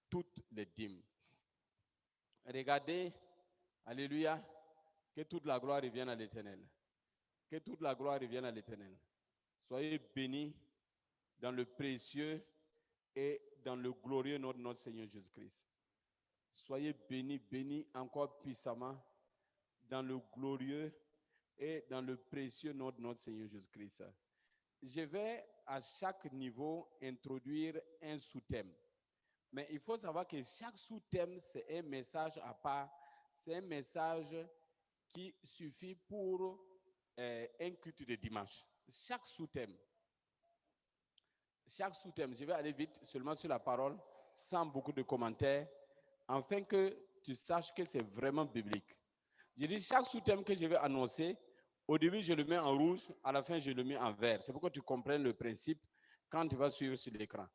toutes les dîmes. Regardez, alléluia, que toute la gloire revienne à l'Éternel. Que toute la gloire revienne à l'Éternel. Soyez bénis dans le précieux et dans le glorieux nom de notre Seigneur Jésus-Christ. Soyez bénis, bénis encore puissamment dans le glorieux et dans le précieux nom de notre Seigneur Jésus-Christ. Je vais à chaque niveau introduire un sous-thème. Mais il faut savoir que chaque sous-thème, c'est un message à part. C'est un message qui suffit pour un culte de dimanche. Chaque sous-thème, je vais aller vite seulement sur la parole, sans beaucoup de commentaires, afin que tu saches que c'est vraiment biblique. Je dis chaque sous-thème que je vais annoncer, au début je le mets en rouge, à la fin je le mets en vert. C'est pour que tu comprennes le principe quand tu vas suivre sur l'écran.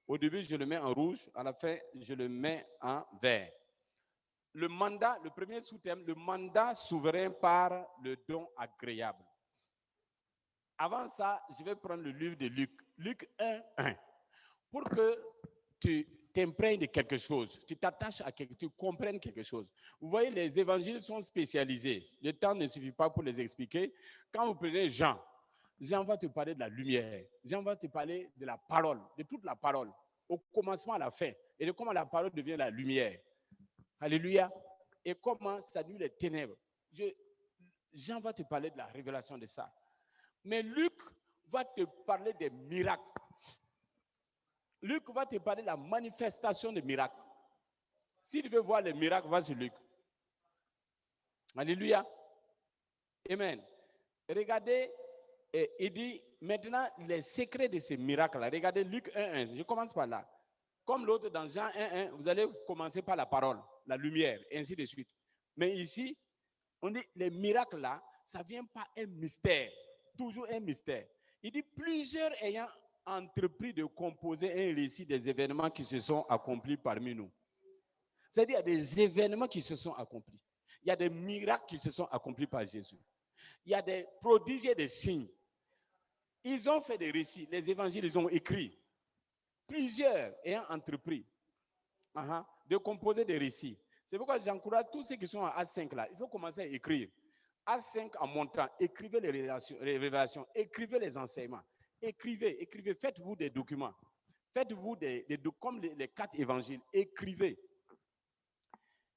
Au début je le mets en rouge, à la fin je le mets en vert. Le mandat, le premier sous-thème, le mandat souverain par le don agréable. Avant ça, je vais prendre le livre de Luc. Luc 1, 1. Pour que tu t'imprègnes de quelque chose, tu t'attaches à quelque chose, tu comprennes quelque chose. Vous voyez, les évangiles sont spécialisés. Le temps ne suffit pas pour les expliquer. Quand vous prenez Jean, Jean va te parler de la lumière. Jean va te parler de la parole, de toute la parole, au commencement à la fin, et de comment la parole devient la lumière. Alléluia. Et comment ça nuit les ténèbres. Jean va te parler de la révélation de ça. Mais Luc va te parler des miracles. Luc va te parler de la manifestation des miracles. Si tu veux voir les miracles, va sur Luc. Alléluia. Amen. Regardez, il dit maintenant les secrets de ces miracles-là. Regardez Luc 1.1. Je commence par là. Comme l'autre dans Jean 1.1, vous allez commencer par la parole, la lumière, et ainsi de suite. Mais ici, on dit les miracles là, ça ne vient pas un mystère. Toujours un mystère. Il dit plusieurs ayant entrepris de composer un récit des événements qui se sont accomplis parmi nous. C'est-à-dire qu'il y a des événements qui se sont accomplis. Il y a des miracles qui se sont accomplis par Jésus. Il y a des prodiges et des signes. Ils ont fait des récits. Les évangiles, ils ont écrit. Plusieurs ayant entrepris de composer des récits. C'est pourquoi j'encourage tous ceux qui sont à A5 là. Il faut commencer à écrire. A5 en montant, écrivez les révélations, écrivez les enseignements. Écrivez, faites-vous des documents. Faites-vous comme les 4 évangiles. Écrivez.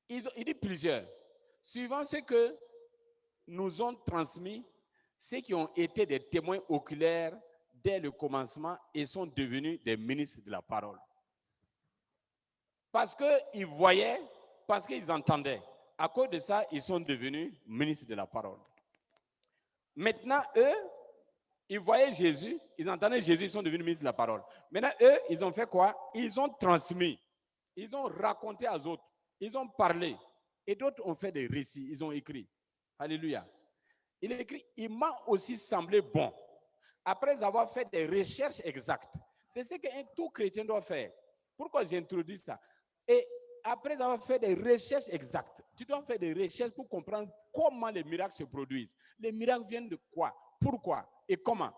Il dit plusieurs. Suivant ce que nous ont transmis, ceux qui ont été des témoins oculaires dès le commencement et sont devenus des ministres de la parole. Parce qu'ils voyaient, parce qu'ils entendaient. À cause de ça, ils sont devenus ministres de la parole. Maintenant, eux, ils voyaient Jésus, ils entendaient Jésus, ils sont devenus ministres de la parole. Maintenant, eux, ils ont fait quoi? Ils ont transmis, ils ont raconté aux autres, ils ont parlé. Et d'autres ont fait des récits, ils ont écrit. Alléluia. Il écrit, il m'a aussi semblé bon, après avoir fait des recherches exactes. C'est ce qu'un tout chrétien doit faire. Pourquoi j'introduis ça? Et après avoir fait des recherches exactes, tu dois faire des recherches pour comprendre comment les miracles se produisent. Les miracles viennent de quoi? Pourquoi? Et comment?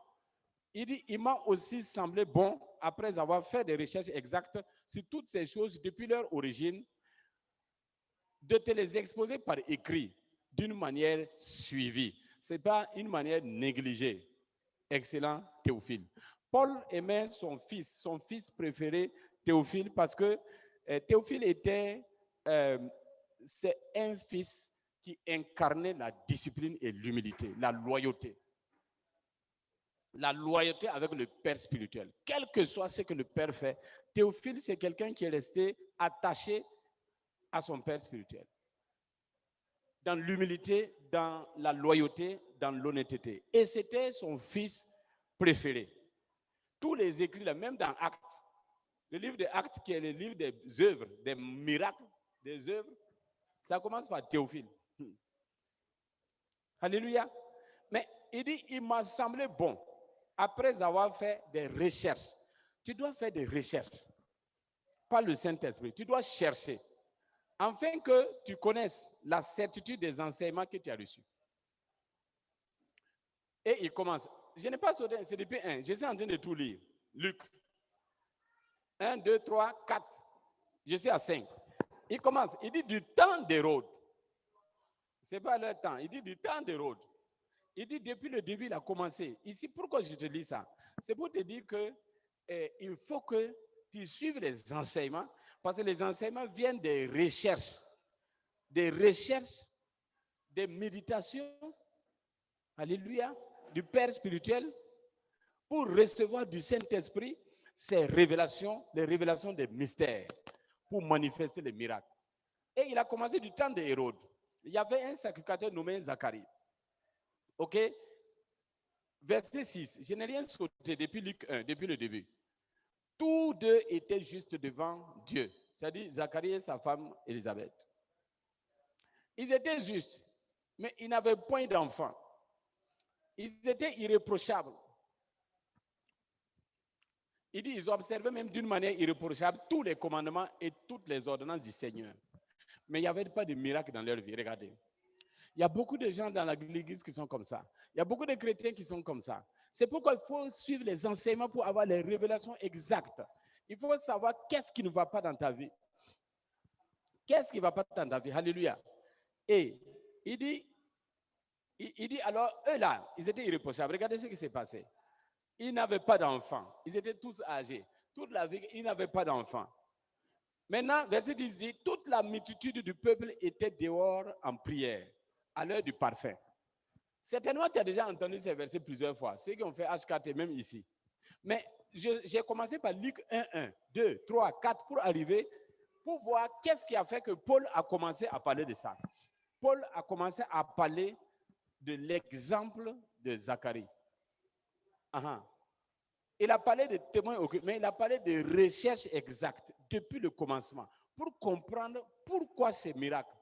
Il dit, il m'a aussi semblé bon, après avoir fait des recherches exactes sur toutes ces choses depuis leur origine, de te les exposer par écrit d'une manière suivie. Ce n'est pas une manière négligée. Excellent Théophile. Paul aimait son fils préféré, Théophile, parce que Théophile c'est un fils qui incarnait la discipline et l'humilité, la loyauté. La loyauté avec le père spirituel. Quel que soit ce que le père fait, Théophile, c'est quelqu'un qui est resté attaché à son père spirituel. Dans l'humilité, dans la loyauté, dans l'honnêteté. Et c'était son fils préféré. Tous les écrits, là, même dans Actes, le livre des Actes qui est le livre des œuvres, des miracles, des œuvres, ça commence par Théophile. Alléluia. Mais il dit, il m'a semblé bon, après avoir fait des recherches. Tu dois faire des recherches. Pas le Saint-Esprit. Tu dois chercher. Afin que tu connaisses la certitude des enseignements que tu as reçus. Et il commence. Je n'ai pas sauté, c'est depuis 1. Je suis en train de tout lire. Luc. 1, 2, 3, 4. Je suis à 5. Il commence, il dit du temps d'Hérode. Ce n'est pas leur temps, il dit du temps d'Hérode. Il dit depuis le début, il a commencé. Ici, pourquoi je te dis ça? C'est pour te dire que il faut que tu suives les enseignements, parce que les enseignements viennent des recherches, des méditations, alléluia, du Père spirituel, pour recevoir du Saint-Esprit ces révélations, les révélations des mystères, pour manifester les miracles. Et il a commencé du temps d'Hérode. Il y avait un sacrificateur nommé Zacharie. OK? Verset 6. Je n'ai rien sauté depuis Luc 1, depuis le début. Tous deux étaient justes devant Dieu. C'est-à-dire Zacharie et sa femme Élisabeth. Ils étaient justes, mais ils n'avaient point d'enfants. Ils étaient irréprochables. Il dit, ils ont observé même d'une manière irréprochable tous les commandements et toutes les ordonnances du Seigneur. Mais il n'y avait pas de miracle dans leur vie. Regardez. Il y a beaucoup de gens dans l'église qui sont comme ça. Il y a beaucoup de chrétiens qui sont comme ça. C'est pourquoi il faut suivre les enseignements pour avoir les révélations exactes. Il faut savoir qu'est-ce qui ne va pas dans ta vie. Qu'est-ce qui ne va pas dans ta vie? Alléluia. Et il dit alors, eux là, ils étaient irréprochables. Regardez ce qui s'est passé. Ils n'avaient pas d'enfants. Ils étaient tous âgés. Toute la vie, ils n'avaient pas d'enfants. Maintenant, verset 10 dit, toute la multitude du peuple était dehors en prière, à l'heure du parfum. Certainement, tu as déjà entendu ces versets plusieurs fois. Ceux qui ont fait HKT, même ici. Mais j'ai commencé par Luc 1, 1, 2, 3, 4 pour arriver, pour voir qu'est-ce qui a fait que Paul a commencé à parler de ça. Paul a commencé à parler de l'exemple de Zacharie. Il a parlé de témoins occultes, mais il a parlé de recherches exactes depuis le commencement pour comprendre pourquoi ces miracles.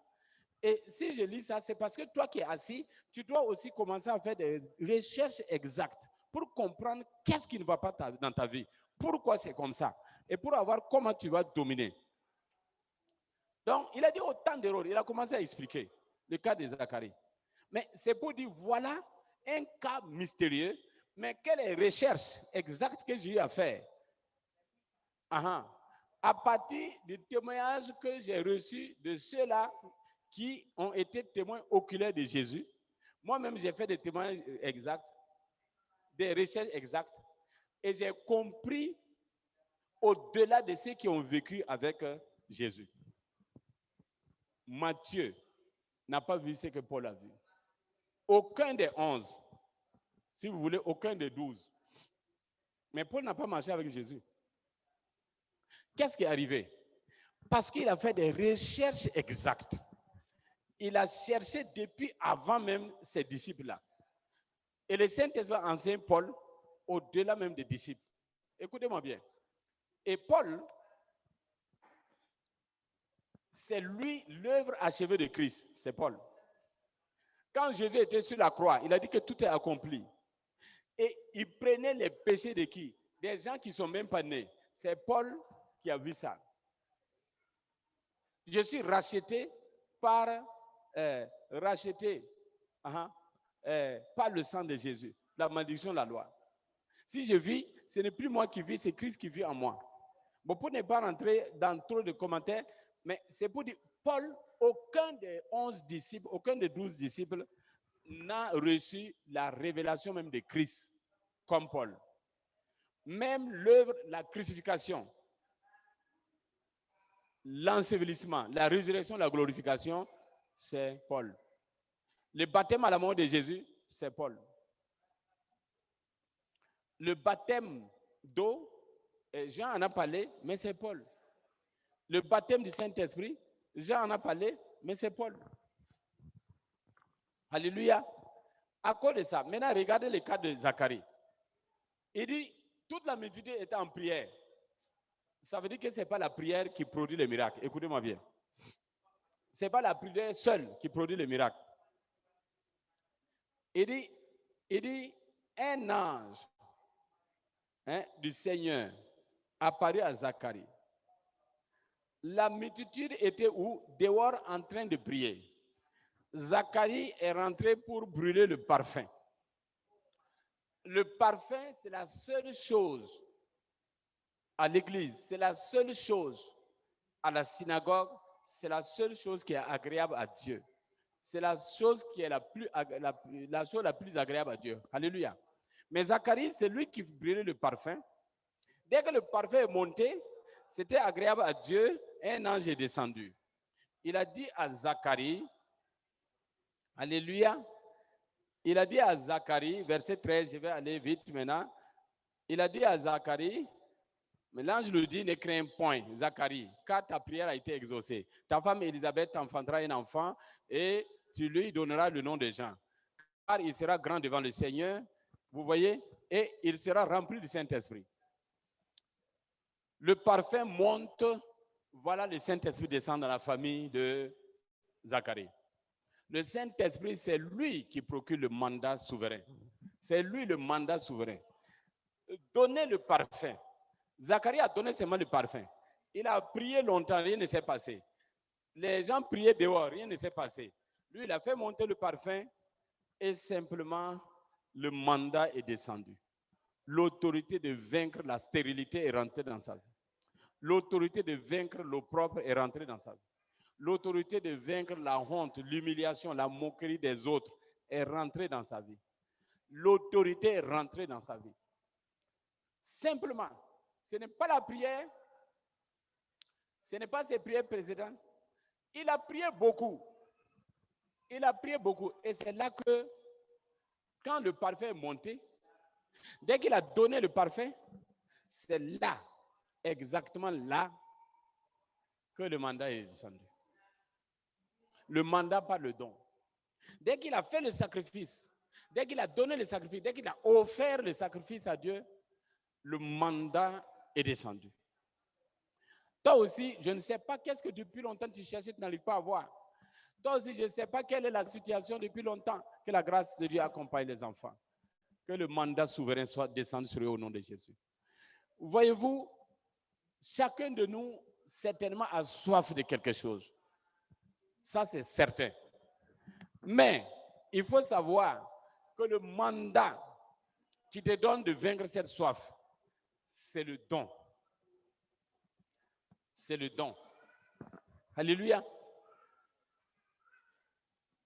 Et si je lis ça, c'est parce que toi qui es assis, tu dois aussi commencer à faire des recherches exactes pour comprendre qu'est-ce qui ne va pas dans ta vie, pourquoi c'est comme ça, et pour voir comment tu vas dominer. Donc, il a dit au temps d'Hérode, il a commencé à expliquer le cas de Zacharie. Mais c'est pour dire, voilà un cas mystérieux, mais quelle recherche exacte que j'ai eu à faire? À partir du témoignage que j'ai reçu de ceux-là qui ont été témoins oculaires de Jésus, moi-même j'ai fait des témoignages exacts, des recherches exactes, et j'ai compris au-delà de ceux qui ont vécu avec Jésus. Matthieu n'a pas vu ce que Paul a vu. Aucun des 11, si vous voulez, aucun des 12. Mais Paul n'a pas marché avec Jésus. Qu'est-ce qui est arrivé? Parce qu'il a fait des recherches exactes. Il a cherché depuis avant même ses disciples-là. Et le Saint-Esprit enseigne Paul au-delà même des disciples. Écoutez-moi bien. Et Paul, c'est lui l'œuvre achevée de Christ. C'est Paul. Quand Jésus était sur la croix, il a dit que tout est accompli. Et il prenait les péchés de qui? Des gens qui ne sont même pas nés. C'est Paul qui a vu ça. Je suis racheté par le sang de Jésus, la malédiction de la loi. Si je vis, ce n'est plus moi qui vis, c'est Christ qui vit en moi. Bon, pour ne pas rentrer dans trop de commentaires, mais c'est pour dire, Paul, aucun des 11 disciples, aucun des 12 disciples n'a reçu la révélation même de Christ, comme Paul. Même l'œuvre, la crucifixion, l'ensevelissement, la résurrection, la glorification, c'est Paul. Le baptême à la mort de Jésus, c'est Paul. Le baptême d'eau, Jean en a parlé, mais c'est Paul. Le baptême du Saint-Esprit, Jean en a parlé, mais c'est Paul. Alléluia. À cause de ça, maintenant regardez le cas de Zacharie. Il dit, toute la multitude était en prière. Ça veut dire que ce n'est pas la prière qui produit le miracle. Écoutez-moi bien. Ce n'est pas la prière seule qui produit le miracle. Il dit un ange du Seigneur apparut à Zacharie. La multitude était où? Dehors en train de prier. Zacharie est rentré pour brûler le parfum. Le parfum, c'est la seule chose à l'église, c'est la seule chose à la synagogue, c'est la seule chose qui est agréable à Dieu. C'est la chose qui est la chose la plus agréable à Dieu. Alléluia. Mais Zacharie, c'est lui qui brûlait le parfum. Dès que le parfum est monté, c'était agréable à Dieu. Un ange est descendu. Il a dit à Zacharie, alléluia, il a dit à Zacharie, verset 13, je vais aller vite maintenant. Il a dit à Zacharie, mais l'ange lui dit, ne crains point, Zacharie, car ta prière a été exaucée. Ta femme Élisabeth t'enfantera un enfant et tu lui donneras le nom de Jean. Car il sera grand devant le Seigneur, vous voyez, et il sera rempli du Saint-Esprit. Le parfum monte, voilà le Saint-Esprit descend dans la famille de Zacharie. Le Saint-Esprit, c'est lui qui procure le mandat souverain. C'est lui le mandat souverain. Donner le parfum. Zacharie a donné seulement le parfum. Il a prié longtemps, rien ne s'est passé. Les gens priaient dehors, rien ne s'est passé. Lui, il a fait monter le parfum et simplement le mandat est descendu. L'autorité de vaincre la stérilité est rentrée dans sa vie. L'autorité de vaincre l'opprobre est rentrée dans sa vie. L'autorité de vaincre la honte, l'humiliation, la moquerie des autres est rentrée dans sa vie. L'autorité est rentrée dans sa vie. Simplement, ce n'est pas la prière, ce n'est pas ses prières précédentes. Il a prié beaucoup. Il a prié beaucoup. Et c'est là que, quand le parfum est monté, dès qu'il a donné le parfum, c'est là, exactement là, que le mandat est descendu. Le mandat par le don. Dès qu'il a fait le sacrifice, dès qu'il a donné le sacrifice, dès qu'il a offert le sacrifice à Dieu, le mandat est descendu. Toi aussi, je ne sais pas qu'est-ce que depuis longtemps tu cherches, tu n'arrives pas à voir. Toi aussi, je ne sais pas quelle est la situation depuis longtemps. Que la grâce de Dieu accompagne les enfants. Que le mandat souverain soit descendu sur eux au nom de Jésus. Voyez-vous, chacun de nous, certainement, a soif de quelque chose. Ça, c'est certain. Mais il faut savoir que le mandat qui te donne de vaincre cette soif, c'est le don. C'est le don. Alléluia.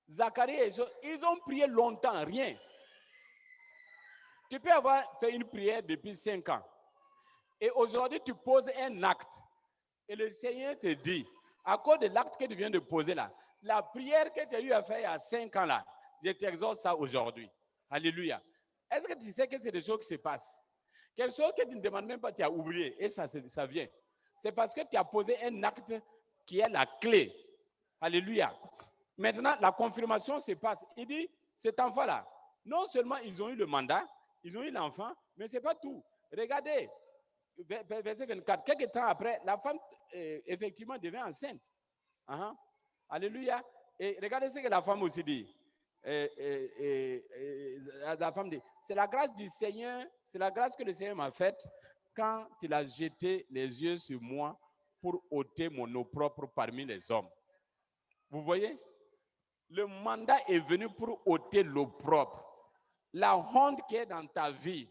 Zacharie et ils ont prié longtemps, rien. Tu peux avoir fait une prière depuis 5 ans. Et aujourd'hui, tu poses un acte. Et le Seigneur te dit, à cause de l'acte que tu viens de poser là, la prière que tu as eu à faire il y a 5 ans là, je t'exhorte ça aujourd'hui. Alléluia. Est-ce que tu sais que c'est des choses qui se passent? Quelque chose que tu ne demandes même pas, tu as oublié. Et ça vient. C'est parce que tu as posé un acte qui est la clé. Alléluia. Maintenant, la confirmation se passe. Il dit, cet enfant-là, non seulement ils ont eu le mandat, ils ont eu l'enfant, mais ce n'est pas tout. Regardez, verset 24. Quelques temps après, la femme, effectivement, devient enceinte. Alléluia. Et regardez ce que la femme aussi dit. La femme dit, c'est la grâce du Seigneur, c'est la grâce que le Seigneur m'a faite quand il a jeté les yeux sur moi pour ôter mon opprobre parmi les hommes. Vous voyez? Le mandat est venu pour ôter l'opprobre. La honte qui est dans ta vie.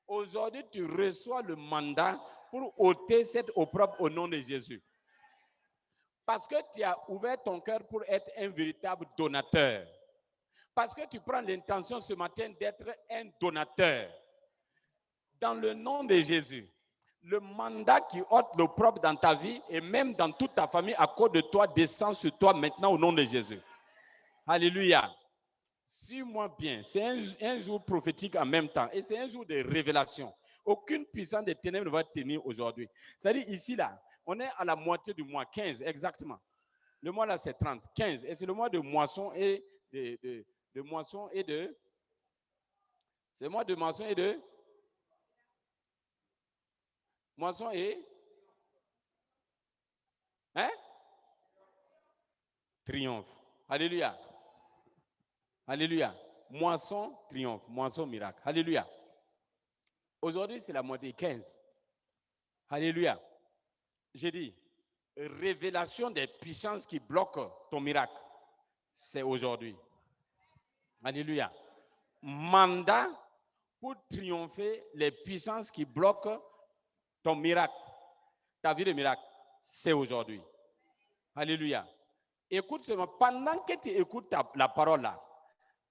Aujourd'hui, tu reçois le mandat pour ôter cette opprobre au nom de Jésus. Parce que tu as ouvert ton cœur pour être un véritable donateur. Parce que tu prends l'intention ce matin d'être un donateur. Dans le nom de Jésus, le mandat qui ôte l'opprobre dans ta vie et même dans toute ta famille à cause de toi descend sur toi maintenant au nom de Jésus. Alléluia. Suis-moi bien. C'est un jour prophétique en même temps. Et c'est un jour de révélation. Aucune puissance des ténèbres ne va tenir aujourd'hui. C'est-à-dire ici, là, on est à la moitié du mois, 15 exactement. Le mois là, c'est 30, 15. Et c'est le mois de moisson et de moisson et de... C'est le mois de moisson et de... Moisson et... Hein? Triomphe. Alléluia. Alléluia. Moisson, triomphe. Moisson, miracle. Alléluia. Aujourd'hui, c'est la moitié 15. Alléluia. J'ai dit, révélation des puissances qui bloquent ton miracle. C'est aujourd'hui. Alléluia. Mandat pour triompher les puissances qui bloquent ton miracle. Ta vie de miracle, c'est aujourd'hui. Alléluia. Écoute seulement, pendant que tu écoutes la parole là,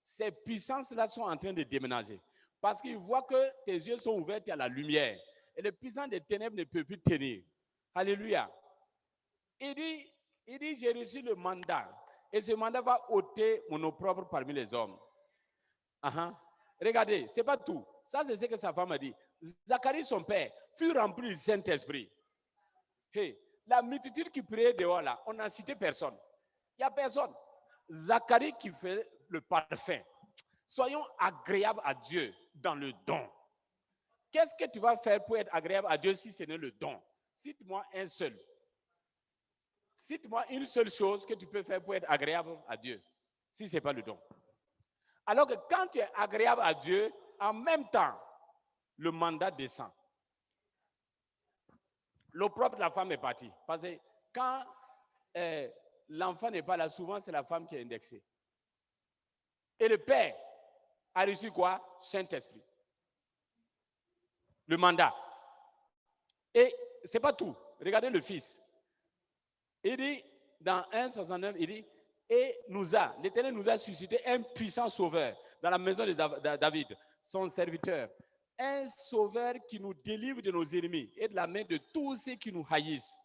ces puissances-là sont en train de déménager. Parce qu'ils voient que tes yeux sont ouverts à la lumière. Et les puissants des ténèbres ne peuvent plus tenir. Alléluia. Il dit, j'ai reçu le mandat. Et ce mandat va ôter mon opprobre parmi les hommes. Uh-huh. Regardez, ce n'est pas tout. Ça, c'est ce que sa femme a dit. Zacharie, son père, fut rempli du Saint-Esprit. Hey, la multitude qui priait dehors là, on n'a cité personne. Il n'y a personne. Zacharie qui fait le parfum. Soyons agréables à Dieu dans le don. Qu'est-ce que tu vas faire pour être agréable à Dieu si ce n'est le don? Cite-moi un seul. Cite-moi une seule chose que tu peux faire pour être agréable à Dieu, si ce n'est pas le don. Alors que quand tu es agréable à Dieu, en même temps, le mandat descend. L'opprobre de la femme est parti. Parce que quand l'enfant n'est pas là, souvent c'est la femme qui est indexée. Et le père a reçu quoi? Saint-Esprit. Le mandat. Et ce n'est pas tout. Regardez le fils. Il dit, dans 1,69, il dit, et l'Éternel nous a suscité un puissant sauveur dans la maison de David, son serviteur. Un sauveur qui nous délivre de nos ennemis et de la main de tous ceux qui nous haïssent.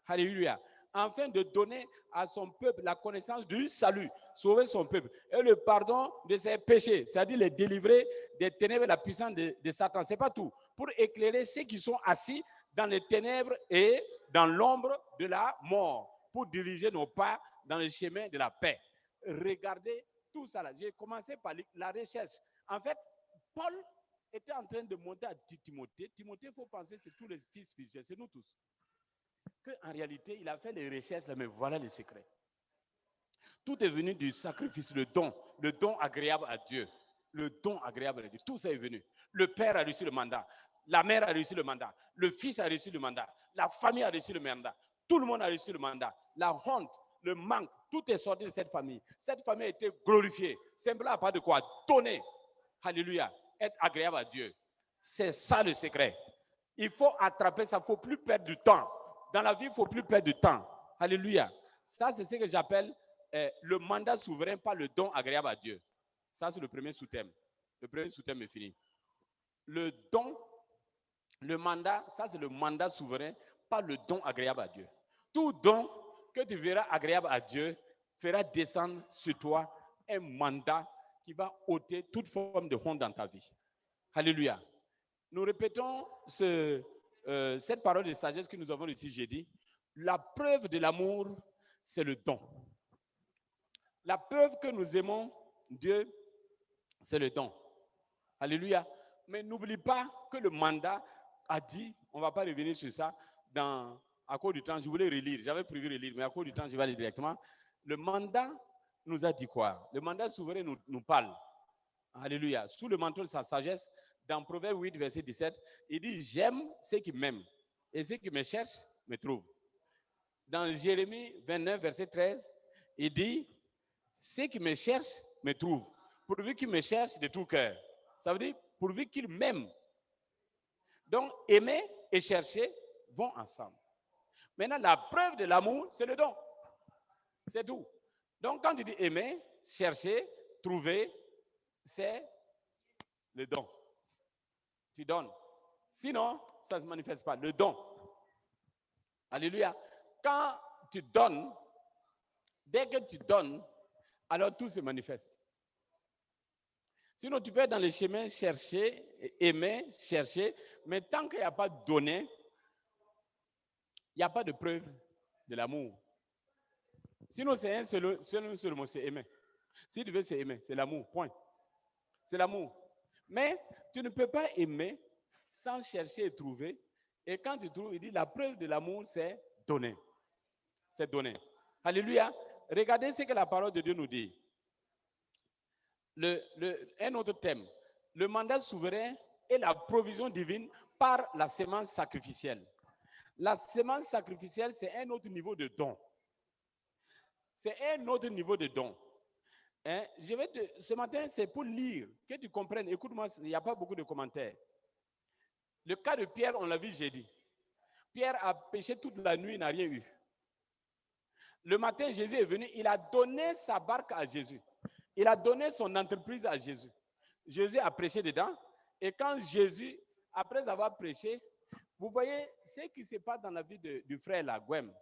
Alléluia. Afin de donner à son peuple la connaissance du salut, sauver son peuple et le pardon de ses péchés, c'est-à-dire les délivrer des ténèbres et de la puissance de Satan. Ce n'est pas tout. Pour éclairer ceux qui sont assis dans les ténèbres et dans l'ombre de la mort, pour diriger nos pas dans le chemin de la paix. Regardez tout ça là. J'ai commencé par la recherche. En fait, Paul était en train de monter à Timothée. Timothée, il faut penser, c'est tous les fils spirituels, c'est nous tous. Qu'en réalité, il a fait les recherches, mais voilà le secret. Tout est venu du sacrifice, le don agréable à Dieu. Le don agréable à Dieu. Tout ça est venu. Le père a reçu le mandat. La mère a reçu le mandat. Le fils a reçu le mandat. La famille a reçu le mandat. Tout le monde a reçu le mandat. La honte, le manque, tout est sorti de cette famille. Cette famille a été glorifiée. Simplement à part de quoi? Donner. Alléluia. Être agréable à Dieu. C'est ça le secret. Il faut attraper ça. Il ne faut plus perdre du temps. Dans la vie, il ne faut plus perdre du temps. Alléluia. Ça, c'est ce que j'appelle le mandat souverain, pas le don agréable à Dieu. Ça, c'est le premier sous-thème. Le premier sous-thème est fini. Le don, le mandat, ça, c'est le mandat souverain, pas le don agréable à Dieu. Tout don que tu verras agréable à Dieu fera descendre sur toi un mandat qui va ôter toute forme de honte dans ta vie. Alléluia. Nous répétons cette parole de sagesse que nous avons ici jeudi. La preuve de l'amour, c'est le don. La preuve que nous aimons Dieu, c'est le don. Alléluia. Mais n'oublie pas que le mandat a dit, on ne va pas revenir sur ça, à cause du temps, je voulais relire, j'avais prévu relire, mais à cause du temps, je vais aller directement. Le mandat nous a dit quoi? Le mandat souverain nous parle. Alléluia. Sous le manteau de sa sagesse, dans Proverbe 8, verset 17, il dit, j'aime ceux qui m'aiment et ceux qui me cherchent me trouvent. Dans Jérémie 29, verset 13, il dit, ceux qui me cherchent me trouvent, pourvu qu'ils me cherchent de tout cœur. Ça veut dire, pourvu qu'ils m'aiment. Donc, aimer et chercher vont ensemble. Maintenant, la preuve de l'amour, c'est le don. C'est tout. Donc, quand tu dis aimer, chercher, trouver, c'est le don. Tu donnes. Sinon, ça ne se manifeste pas. Le don. Alléluia. Quand tu donnes, dès que tu donnes, alors tout se manifeste. Sinon, tu peux être dans le chemin, chercher, aimer, chercher, mais tant qu'il n'y a pas donné, il n'y a pas de preuve de l'amour. Sinon, c'est un seul mot, c'est aimer. Si tu veux, c'est aimer, c'est l'amour, point. C'est l'amour. Mais tu ne peux pas aimer sans chercher et trouver. Et quand tu trouves, il dit la preuve de l'amour, c'est donner. C'est donner. Alléluia. Regardez ce que la parole de Dieu nous dit. Un autre thème. Le mandat souverain est la provision divine par la sémence sacrificielle. La sémence sacrificielle, c'est un autre niveau de don. C'est un autre niveau de don. Hein? Ce matin, c'est pour lire, que tu comprennes. Écoute-moi, il n'y a pas beaucoup de commentaires. Le cas de Pierre, on l'a vu jeudi. Pierre a péché toute la nuit, il n'a rien eu. Le matin, Jésus est venu, il a donné sa barque à Jésus. Il a donné son entreprise à Jésus. Jésus a prêché dedans. Et quand Jésus, après avoir prêché, vous voyez ce qui se passe dans la vie du frère Lagouem,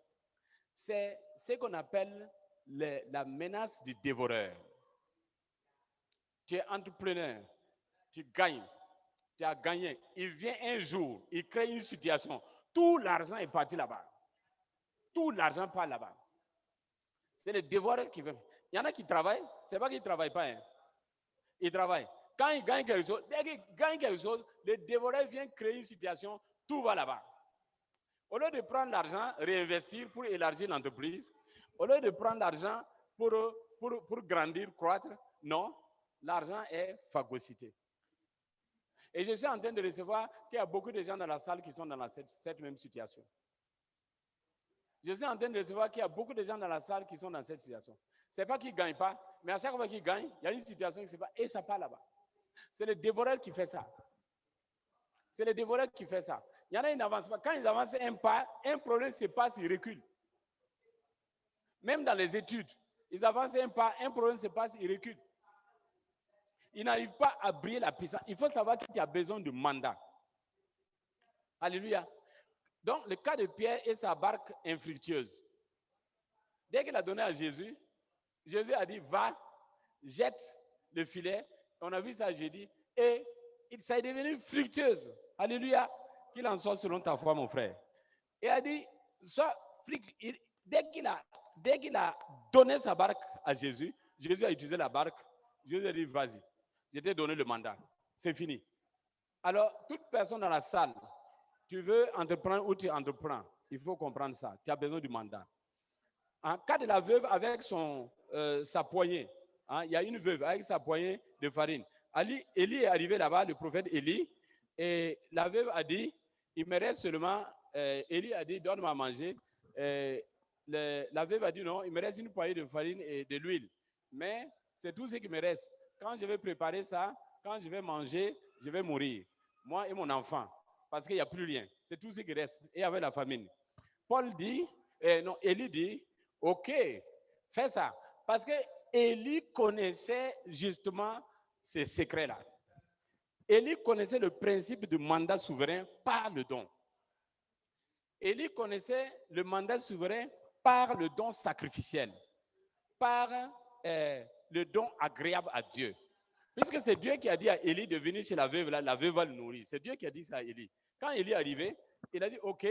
c'est ce qu'on appelle la menace du dévoreur. Tu es entrepreneur, tu gagnes, tu as gagné. Il vient un jour, il crée une situation. Tout l'argent est parti là-bas. Tout l'argent part là-bas. C'est le dévoreur qui veut. Il y en a qui travaillent, c'est pas qu'ils ne travaillent pas. Hein. Ils travaillent. Quand ils gagnent quelque chose, dès qu'ils gagnent quelque chose, le dévoreur vient créer une situation, tout va là-bas. Au lieu de prendre l'argent, réinvestir pour élargir l'entreprise, au lieu de prendre l'argent pour grandir, croître, non, l'argent est phagocyté. Et je suis en train de recevoir qu'il y a beaucoup de gens dans la salle qui sont dans cette même situation. Je suis en train de recevoir qu'il y a beaucoup de gens dans la salle qui sont dans cette situation. Ce n'est pas qu'ils ne gagnent pas, mais à chaque fois qu'ils gagnent, il y a une situation qui se passe et ça part là-bas. C'est le dévoreur qui fait ça. C'est le dévoreur qui fait ça. Il y en a qui n'avancent pas. Quand ils avancent un pas, un problème se passe, ils reculent. Même dans les études, ils avancent un pas, un problème se passe, ils reculent. Ils n'arrivent pas à briller la puissance. Il faut savoir qu'il y a besoin de mandat. Alléluia. Donc, le cas de Pierre et sa barque infructueuse. Dès qu'il a donné à Jésus, Jésus a dit, va, jette le filet. On a vu ça jeudi. Et ça est devenu fructueuse. Alléluia. Qu'il en soit selon ta foi, mon frère. Et il a dit, dès qu'il a donné sa barque à Jésus, Jésus a utilisé la barque. Jésus a dit, vas-y, je t'ai donné le mandat. C'est fini. Alors, toute personne dans la salle, tu veux entreprendre ou tu entreprends, il faut comprendre ça. Tu as besoin du mandat. En cas de la veuve avec sa poignée, hein, il y a une veuve avec sa poignée de farine. Élie est arrivé là-bas, le prophète Élie, et la veuve a dit, il me reste seulement, Élie a dit, donne-moi à manger. La veuve a dit, non, il me reste une poignée de farine et de l'huile. Mais c'est tout ce qui me reste. Quand je vais préparer ça, quand je vais manger, je vais mourir. Moi et mon enfant. Parce qu'il n'y a plus rien. C'est tout ce qui reste. Et avec la famine. Élie dit, ok, fais ça. Parce que Élie connaissait justement ces secrets-là. Élie connaissait le principe du mandat souverain par le don. Élie connaissait le mandat souverain par le don sacrificiel, par le don agréable à Dieu. Puisque c'est Dieu qui a dit à Élie de venir chez la veuve, là, la veuve va le nourrir. C'est Dieu qui a dit ça à Élie. Quand Élie est arrivé, il a dit, ok,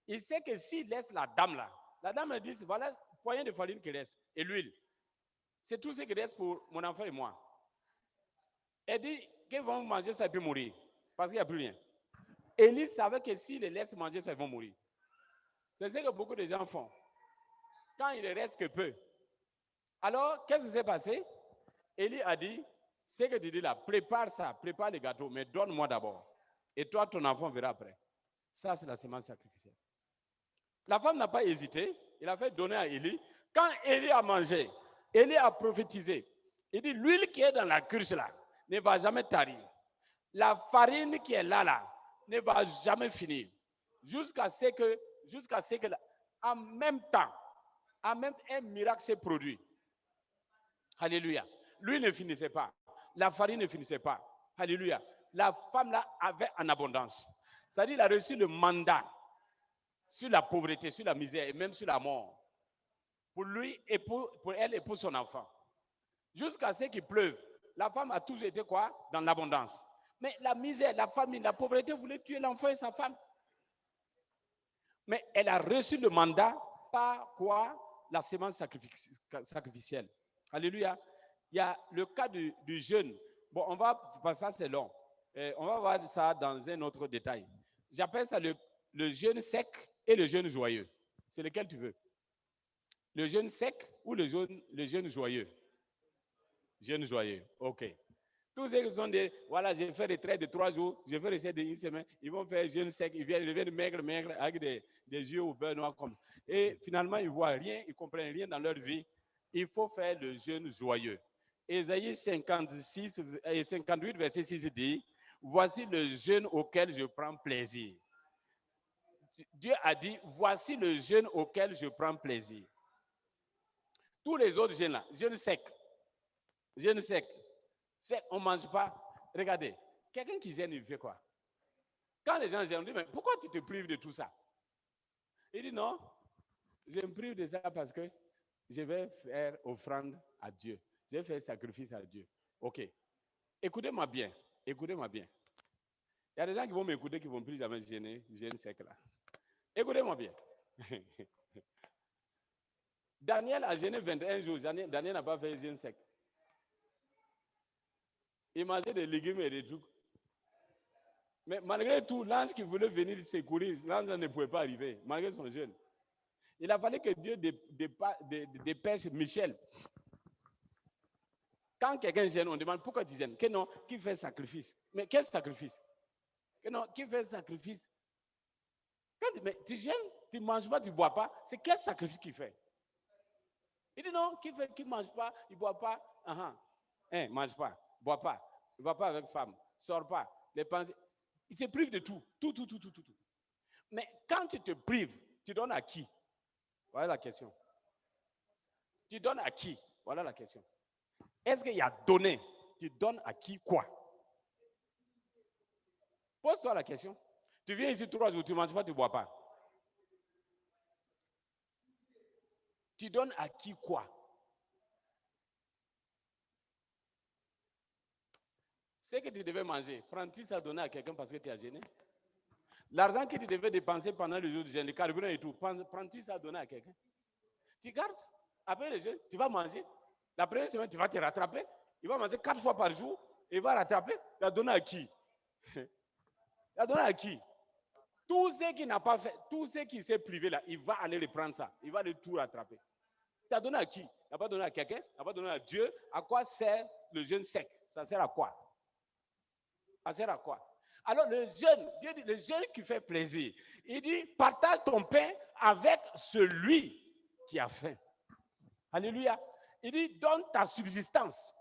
il sait que s'il laisse la dame a dit, voilà, poignée de farine qui reste, et l'huile. C'est tout ce qui reste pour mon enfant et moi. Elle dit, qu'ils vont manger ça et puis mourir, parce qu'il n'y a plus rien. Élie savait que s'il les laisse manger ça, ils vont mourir. C'est ce que beaucoup de gens font. Quand il ne reste que peu. Alors, qu'est-ce qui s'est passé? Élie a dit, ce que tu dis là, prépare ça, prépare les gâteaux, mais donne-moi d'abord. Et toi, ton enfant verra après. Ça, c'est la semence sacrificielle. La femme n'a pas hésité. Il a fait donner à Élie. Quand Élie a mangé, Élie a prophétisé. Il dit, l'huile qui est dans la cruche là ne va jamais tarir. La farine qui est là ne va jamais finir. Jusqu'à ce que en même temps, un miracle s'est produit. Alléluia. L'huile ne finissait pas. La farine ne finissait pas. Alléluia. La femme là avait en abondance. C'est-à-dire qu'il a reçu le mandat sur la pauvreté, sur la misère et même sur la mort. Pour lui et pour elle et pour son enfant. Jusqu'à ce qu'il pleuve. La femme a toujours été quoi? Dans l'abondance. Mais la misère, la famine, la pauvreté voulait tuer l'enfant et sa femme. Mais elle a reçu le mandat par quoi? La semence sacrificielle. Alléluia. Il y a le cas du jeûne. Bon, on va passer ça, c'est long. On va voir ça dans un autre détail. J'appelle ça le jeûne sec et le jeûne joyeux. C'est lequel tu veux? Le jeûne sec ou le jeûne joyeux? Jeûne joyeux, ok. Tous ceux qui sont des, voilà, j'ai fait retraite de 3 jours, je vais rester d'une semaine, ils vont faire jeûne sec, ils viennent maigre, avec des yeux au beurre noir comme ça. Et finalement, ils ne voient rien, ils ne comprennent rien dans leur vie. Il faut faire le jeûne joyeux. Ésaïe 58, verset 6 dit, voici le jeûne auquel je prends plaisir. Dieu a dit, voici le jeûne auquel je prends plaisir. Tous les autres jeûnes là, jeûne sec. Jeûne sec. On ne mange pas. Regardez, quelqu'un qui jeûne, il fait quoi? Quand les gens jeûnent, on dit, mais pourquoi tu te prives de tout ça? Il dit, non, je me prive de ça parce que je vais faire offrande à Dieu. Je vais faire sacrifice à Dieu. Ok. Écoutez-moi bien. Écoutez-moi bien. Il y a des gens qui vont m'écouter qui ne vont plus jamais jeûner, jeûne sec là. Écoutez-moi bien. Daniel a jeûné 21 jours. Daniel n'a pas fait jeûne sec. Il mangeait des légumes et des trucs. Mais malgré tout, l'ange qui voulait venir secourir, l'ange ne pouvait pas arriver, malgré son jeûne. Il a fallu que Dieu dépêche Michel. Quand quelqu'un jeûne, on demande pourquoi tu jeûnes. Que non, qui fait sacrifice? Mais quel sacrifice? Que non, qui fait sacrifice? Mais tu jeûnes, tu ne manges pas, tu ne bois pas. C'est quel sacrifice qu'il fait? Il dit non, qui ne mange pas, il ne boit pas. Ne mange pas, ne boit pas, ne va pas avec femme, ne sort pas. Les pensées. Il se prive de tout. Tout. Mais quand tu te prives, tu donnes à qui? Voilà la question. Tu donnes à qui? Voilà la question. Est-ce qu'il y a donné? Tu donnes à qui quoi? Pose-toi la question. Tu viens ici 3 jours, tu ne manges pas, tu ne bois pas. Tu donnes à qui quoi? Ce que tu devais manger, prends-tu ça donner à quelqu'un parce que tu as gêné? L'argent que tu devais dépenser pendant le jour du jeûne, le carburant et tout, prends-tu ça donner à quelqu'un? Tu gardes, après le jeûne, tu vas manger. La première semaine, tu vas te rattraper. Il va manger 4 fois par jour, il va rattraper. Tu as donné à qui? Tu as donné à qui? Tout ce qui n'a pas fait, tout ce qui s'est privé là, il va aller le prendre ça. Il va le tout rattraper. Tu as donné à qui? Tu n'as pas donné à quelqu'un? Tu n'as pas donné à Dieu? À quoi sert le jeûne sec? Ça sert à quoi? Ça sert à quoi? Alors le jeûne, Dieu dit, le jeûne qui fait plaisir. Il dit, partage ton pain avec celui qui a faim. Alléluia. Il dit, donne ta subsistance.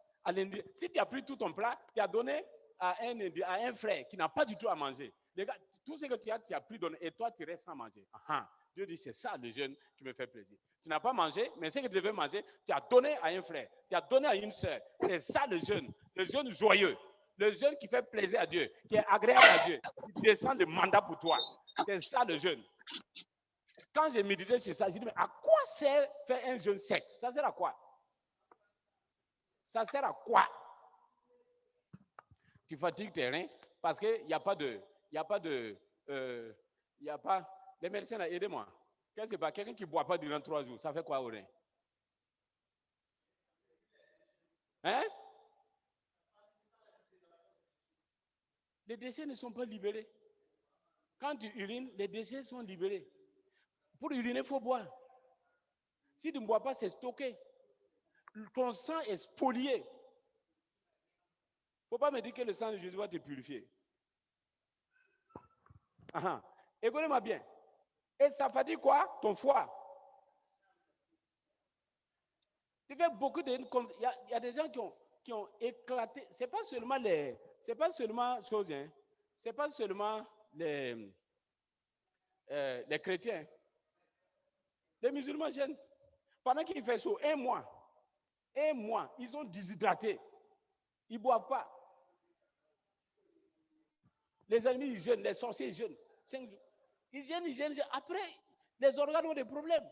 Si tu as pris tout ton plat, tu as donné à un frère qui n'a pas du tout à manger. Les gars, tout ce que tu as pris donné et toi tu restes sans manger. Dieu dit, c'est ça le jeûne qui me fait plaisir. Tu n'as pas mangé, mais ce que tu devais manger, tu as donné à un frère, tu as donné à une soeur. C'est ça le jeûne joyeux. Le jeûne qui fait plaisir à Dieu, qui est agréable à Dieu, qui descend le mandat pour toi. C'est ça le jeûne. Quand j'ai médité sur ça, j'ai dit, mais à quoi sert faire un jeûne sec? Ça sert à quoi? Ça sert à quoi? Tu fatigues tes reins parce qu'il n'y a pas de... Les médecins, aidez-moi. Qu'est-ce que c'est pas? Quelqu'un qui ne boit pas durant 3 jours, ça fait quoi aux reins? Hein? Les déchets ne sont pas libérés. Quand tu urines, les déchets sont libérés. Pour uriner, il faut boire. Si tu ne bois pas, c'est stocké. Ton sang est spolié. Il ne faut pas me dire que le sang de Jésus va te purifier. Écoutez-moi bien. Et ça fatigue quoi? Ton foie. Tu fais beaucoup de... Il y a des gens qui ont éclaté. Ce n'est pas seulement les... C'est pas seulement chose, hein. C'est pas seulement les chrétiens. Les musulmans jeûnent. Pendant qu'il fait chaud, un mois, ils sont déshydratés. Ils ne boivent pas. Les ennemis, ils jeûnent. Les sorciers, ils jeûnent. 5 jours. Ils jeûnent. Après, les organes ont des problèmes.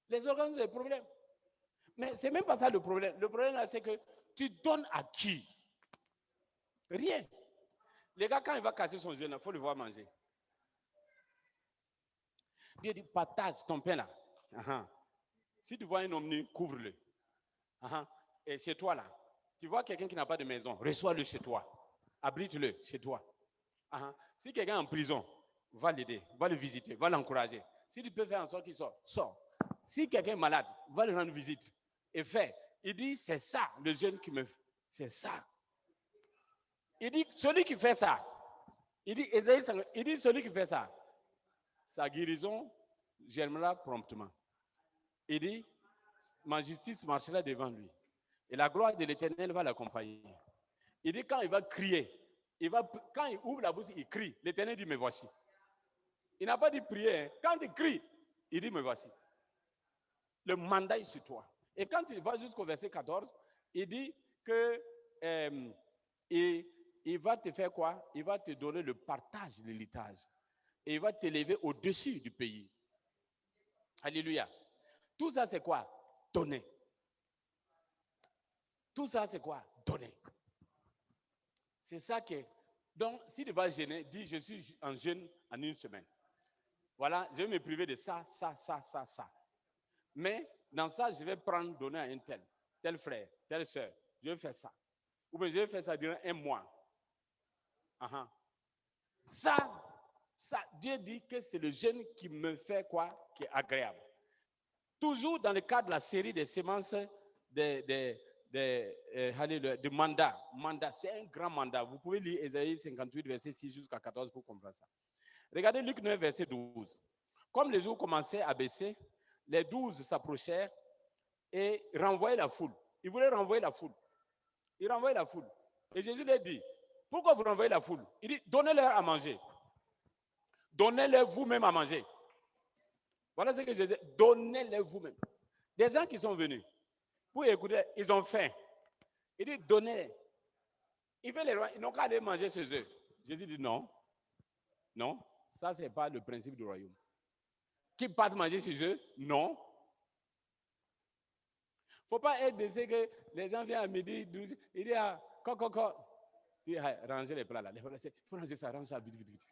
Les organes ont des problèmes. Mais ce n'est même pas ça le problème. Le problème, là, c'est que tu donnes à qui? Rien. Les gars, quand il va casser son jeûne, il faut le voir manger. Dieu dit, partage ton pain là. Si tu vois un homme nu, couvre-le. Et chez toi là, tu vois quelqu'un qui n'a pas de maison, reçois-le chez toi. Abrite-le chez toi. Si quelqu'un est en prison, va l'aider, va le visiter, va l'encourager. Si tu peux faire en sorte qu'il sorte, sors. Si quelqu'un est malade, va lui rendre visite. Et fais. Il dit, c'est ça le jeûne qui me fait. C'est ça. Il dit, celui qui fait ça, il dit, celui qui fait ça, sa guérison germera promptement. Il dit, ma justice marchera devant lui. Et la gloire de l'Éternel va l'accompagner. Il dit, quand il va crier, quand il ouvre la bouche, il crie. L'Éternel dit, me voici. Il n'a pas dit prier. Quand il crie, il dit, me voici. Le mandat est sur toi. Et quand il va jusqu'au verset 14, il dit que il va te faire quoi? Il va te donner le partage de l'héritage. Et il va t'élever au-dessus du pays. Alléluia. Tout ça, c'est quoi? Donner. Tout ça, c'est quoi? Donner. C'est ça que... Donc, si tu vas jeûner, dis, je suis en jeûne en une semaine. Voilà, je vais me priver de ça. Mais dans ça, je vais prendre, donner à un tel frère, telle soeur. Je vais faire ça. Ou bien je vais faire ça durant un mois. Uh-huh. Ça, Dieu dit que c'est le jeûne qui me fait quoi? Qui est agréable. Toujours dans le cadre de la série des semences de mandat. Mandat, c'est un grand mandat. Vous pouvez lire Ésaïe 58, verset 6 jusqu'à 14 pour comprendre ça. Regardez Luc 9, verset 12. Comme les jours commençaient à baisser, les 12 s'approchèrent et renvoyaient la foule. Ils voulaient renvoyer la foule. Ils renvoyaient la foule. Et Jésus leur dit, pourquoi vous renvoyez la foule? Il dit, donnez-leur à manger. Donnez-leur vous-même à manger. Voilà ce que je dis. Donnez-leur vous-même. Des gens qui sont venus pour écouter, ils ont faim. Il dit, donnez-les. Ils n'ont qu'à aller manger chez eux. Jésus dit, non. Non, ça, ce n'est pas le principe du royaume. Qu'ils partent manger chez eux? Non. Il ne faut pas être de ce que les gens viennent à midi, 12, il dit, il dit, rangez les plats là. Il faut ranger ça, vite.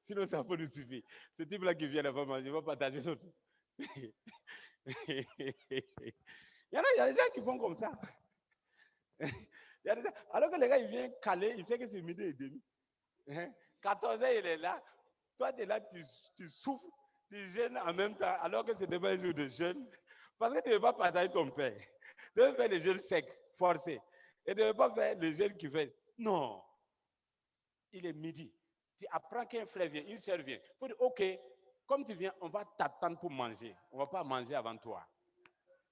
Sinon, ça peut nous suffire. Ce type-là qui vient là-bas manger, il va partager notre. Il y a des gens qui font comme ça. Alors que les gars, ils viennent caler, ils savent que c'est midi et demi. 14h, il est là. Toi, tu es là, tu souffres, tu jeûnes en même temps, alors que ce n'est pas un jour de jeûne. Parce que tu ne veux pas partager ton pain. Tu veux faire les jeûnes secs, forcés. Et tu ne veux pas faire les jeûnes qui fait. Non. Il est midi. Tu apprends qu'un frère vient, une soeur vient. Il faut dire, OK, comme tu viens, on va t'attendre pour manger. On ne va pas manger avant toi.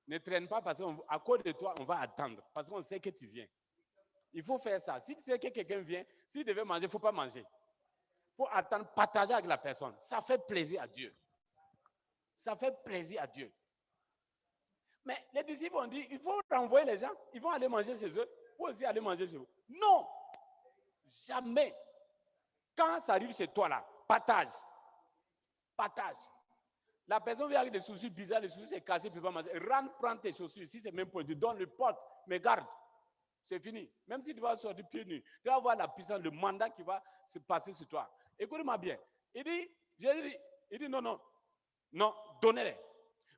Ne traîne pas parce qu'à cause de toi, on va attendre. Parce qu'on sait que tu viens. Il faut faire ça. Si tu sais que quelqu'un vient, s'il devait manger, il ne faut pas manger. Il faut attendre, partager avec la personne. Ça fait plaisir à Dieu. Ça fait plaisir à Dieu. Mais les disciples ont dit, il faut renvoyer les gens. Ils vont aller manger chez eux. Vous aussi aller manger chez vous. Non. Jamais. Quand ça arrive chez toi là, partage. Partage. La personne vient avec des chaussures bizarres, les chaussures c'est cassé, tu ne peux pas manger. Rentre, prends tes chaussures. Si c'est même point, tu donnes le porte, mais garde. C'est fini. Même si tu vas sortir pieds nus, tu vas voir la puissance, le mandat qui va se passer sur toi. Écoute-moi bien. Il dit non, donnez-les.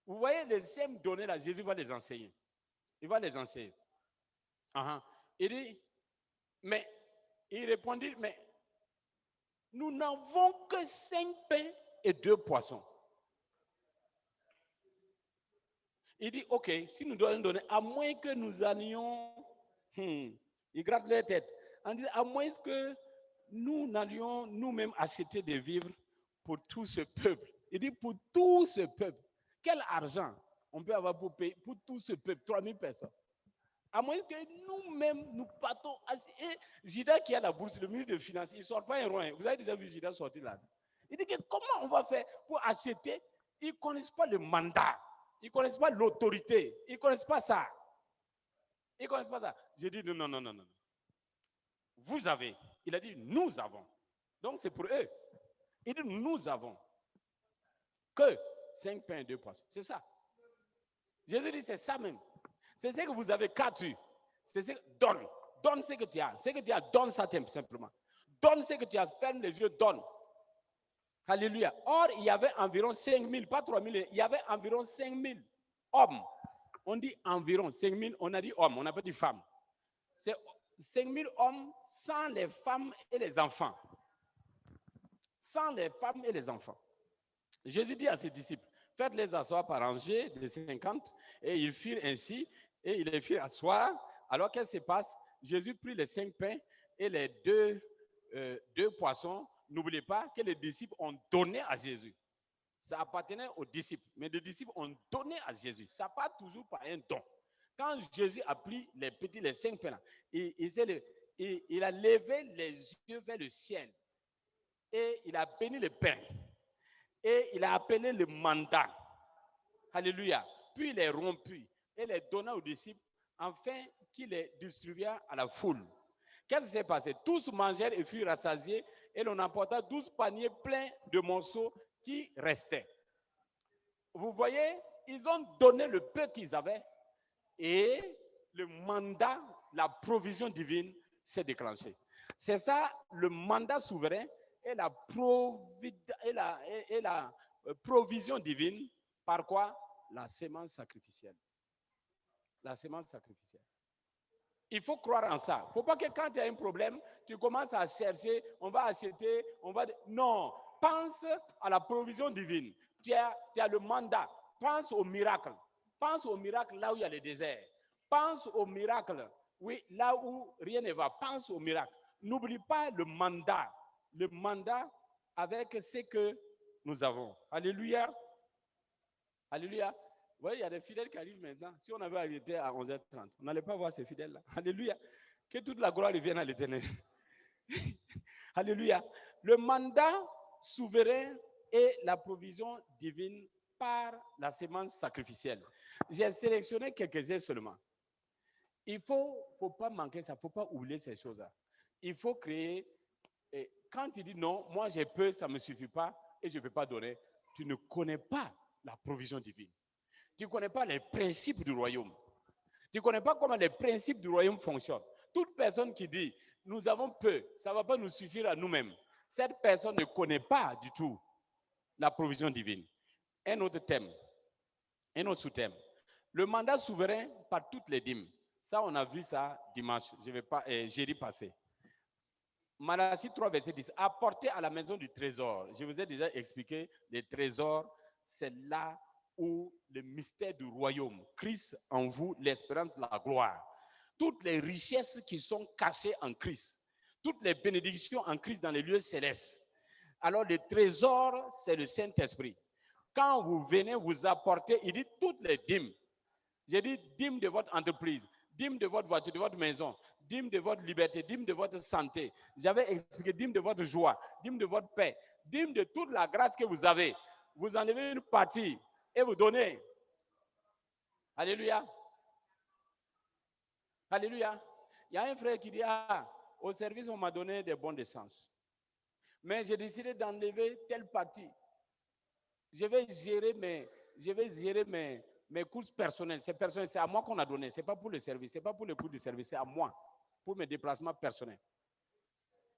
Vous voyez les sèmes donnés là, Jésus va les enseigner. Il va les enseigner. Il dit, mais il répondit, mais nous n'avons que 5 pains et 2 poissons. Il dit, OK, si nous devons donner, à moins que nous allions, ils grattent leur tête, en disant, à moins que nous n'allions nous-mêmes acheter des vivres pour tout ce peuple. Il dit, pour tout ce peuple, quel argent on peut avoir pour payer pour tout ce peuple, 3000 personnes. À moins que nous-mêmes, nous partons. Et Judas qui a la bourse, le ministre des Finances, il ne sort pas un roi. Vous avez déjà vu Judas sortir là. Il dit que comment on va faire pour acheter? Ils ne connaissent pas le mandat. Ils ne connaissent pas l'autorité. Ils ne connaissent pas ça. Ils ne connaissent pas ça. J'ai dit non. Vous avez. Il a dit nous avons. Donc c'est pour eux. Il dit nous avons que 5 pains et 2 poissons. C'est ça. Jésus dit c'est ça même. C'est ce que vous avez qu'à tuer. C'est ce que donne. Donne ce que tu as. Ce que tu as, donne ça simplement. Donne ce que tu as, ferme les yeux, donne. Alléluia. Or, il y avait environ 5000, pas 3000, il y avait environ 5000 hommes. On dit environ 5000, on a dit hommes, on n'a pas dit femmes. C'est 5000 hommes sans les femmes et les enfants. Sans les femmes et les enfants. Jésus dit à ses disciples, faites-les asseoir par rangées de 50, et ils firent ainsi, et ils les firent asseoir. Alors qu'est-ce qui se passe? Jésus prit les 5 pains et les 2 poissons. N'oubliez pas que les disciples ont donné à Jésus. Ça appartenait aux disciples, mais les disciples ont donné à Jésus. Ça part toujours par un don. Quand Jésus a pris les 5 pains, il a levé les yeux vers le ciel et il a béni le pain. Et il a appelé le mandat. Alléluia. Puis il les rompit et les donna aux disciples afin qu'il les distribua à la foule. Qu'est-ce qui s'est passé? Tous mangèrent et furent rassasiés et l'on emporta 12 paniers pleins de morceaux qui restaient. Vous voyez, ils ont donné le peu qu'ils avaient et le mandat, la provision divine s'est déclenché. C'est ça, le mandat souverain et la provision divine. Par quoi? La sémence sacrificielle. La sémence sacrificielle. Il faut croire en ça. Il ne faut pas que quand tu as un problème, tu commences à chercher, on va acheter, on va... Non, pense à la provision divine. Tu as le mandat. Pense au miracle. Pense au miracle là où il y a le désert. Pense au miracle, oui, là où rien ne va. Pense au miracle. N'oublie pas le mandat. Le mandat avec ce que nous avons. Alléluia. Alléluia. Vous voyez, il y a des fidèles qui arrivent maintenant. Si on avait arrêté à 11h30, on n'allait pas voir ces fidèles-là. Alléluia. Que toute la gloire revienne à l'Éternel. Alléluia. Le mandat souverain et la provision divine par la sémence sacrificielle. J'ai sélectionné quelques-uns seulement. Il ne faut pas manquer ça, il ne faut pas oublier ces choses-là. Il faut créer, et quand tu dis non, moi j'ai peur, ça ne me suffit pas et je ne peux pas donner, tu ne connais pas la provision divine. Tu ne connais pas les principes du royaume. Tu ne connais pas comment les principes du royaume fonctionnent. Toute personne qui dit nous avons peur, ça ne va pas nous suffire à nous-mêmes. Cette personne ne connaît pas du tout la provision divine. Un autre thème, un autre sous-thème. Le mandat souverain par toutes les dîmes. Ça, on a vu ça dimanche, jeudi passé. Malachie 3, verset 10. Apportez à la maison du trésor. Je vous ai déjà expliqué, les trésors, c'est là où le mystère du royaume, Christ en vous, l'espérance de la gloire. Toutes les richesses qui sont cachées en Christ. Toutes les bénédictions en Christ dans les lieux célestes. Alors, le trésor, c'est le Saint-Esprit. Quand vous venez, vous apportez, il dit toutes les dîmes. J'ai dit dîmes de votre entreprise, dîmes de votre voiture, de votre maison, dîmes de votre liberté, dîmes de votre santé. J'avais expliqué dîmes de votre joie, dîmes de votre paix, dîmes de toute la grâce que vous avez. Vous enlevez une partie et vous donnez. Alléluia. Alléluia. Il y a un frère qui dit, au service, on m'a donné des bons d'essence. Mais j'ai décidé d'enlever telle partie. Je vais gérer mes courses personnelles. C'est à moi qu'on a donné. Ce n'est pas pour le service. Ce n'est pas pour le coût du service. C'est à moi. Pour mes déplacements personnels.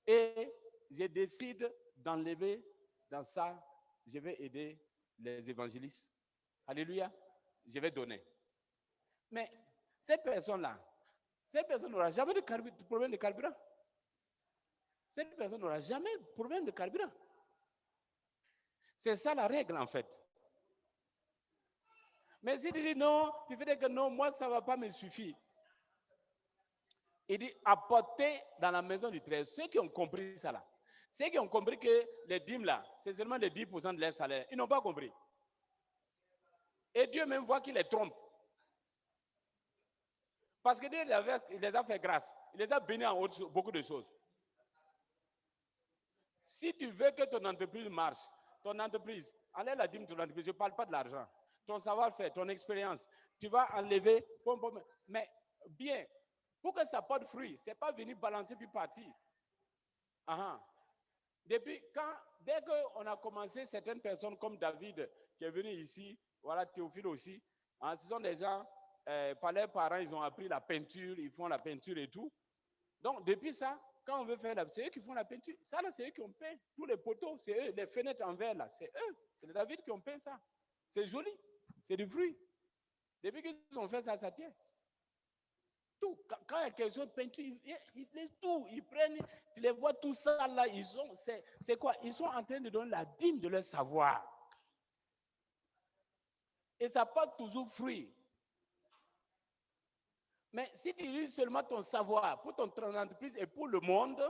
Et je décide d'enlever dans ça. Je vais aider les évangélistes. Alléluia. Je vais donner. Mais cette personne-là, n'aura jamais de problème de carburant. Cette personne n'aura jamais de problème de carburant. C'est ça la règle en fait. Mais si tu dis non, tu fais que non, moi ça ne va pas me suffire. Il dit apporter dans la maison du trésor. Ceux qui ont compris ça là, ceux qui ont compris que les dîmes là, c'est seulement les 10% de leur salaire, ils n'ont pas compris. Et Dieu même voit qu'il les trompe. Parce que Dieu il les a fait grâce. Il les a bénis en beaucoup de choses. Si tu veux que ton entreprise marche, enlève la dîme de ton entreprise, je ne parle pas de l'argent. Ton savoir-faire, ton expérience, tu vas enlever, mais bien, pour que ça porte fruit, ce n'est pas venir balancer puis partir. Dès qu'on a commencé, certaines personnes comme David, qui est venu ici, voilà, Théophile aussi, ce sont des gens, par leurs parents, ils ont appris la peinture, ils font la peinture et tout. Donc, depuis ça, quand on veut faire c'est eux qui font la peinture. Ça, là, c'est eux qui ont peint. Tous les poteaux, c'est eux. Les fenêtres en verre, là, c'est eux. C'est David qui ont peint ça. C'est joli. C'est du fruit. Depuis qu'ils ont fait ça, ça tient. Tout. Quand il y a quelque chose de peinture, ils laissent tout. Ils prennent, tu les vois tout ça, là. C'est quoi? Ils sont en train de donner la dîme de leur savoir. Et ça porte toujours fruit. Mais si tu utilises seulement ton savoir pour ton entreprise et pour le monde,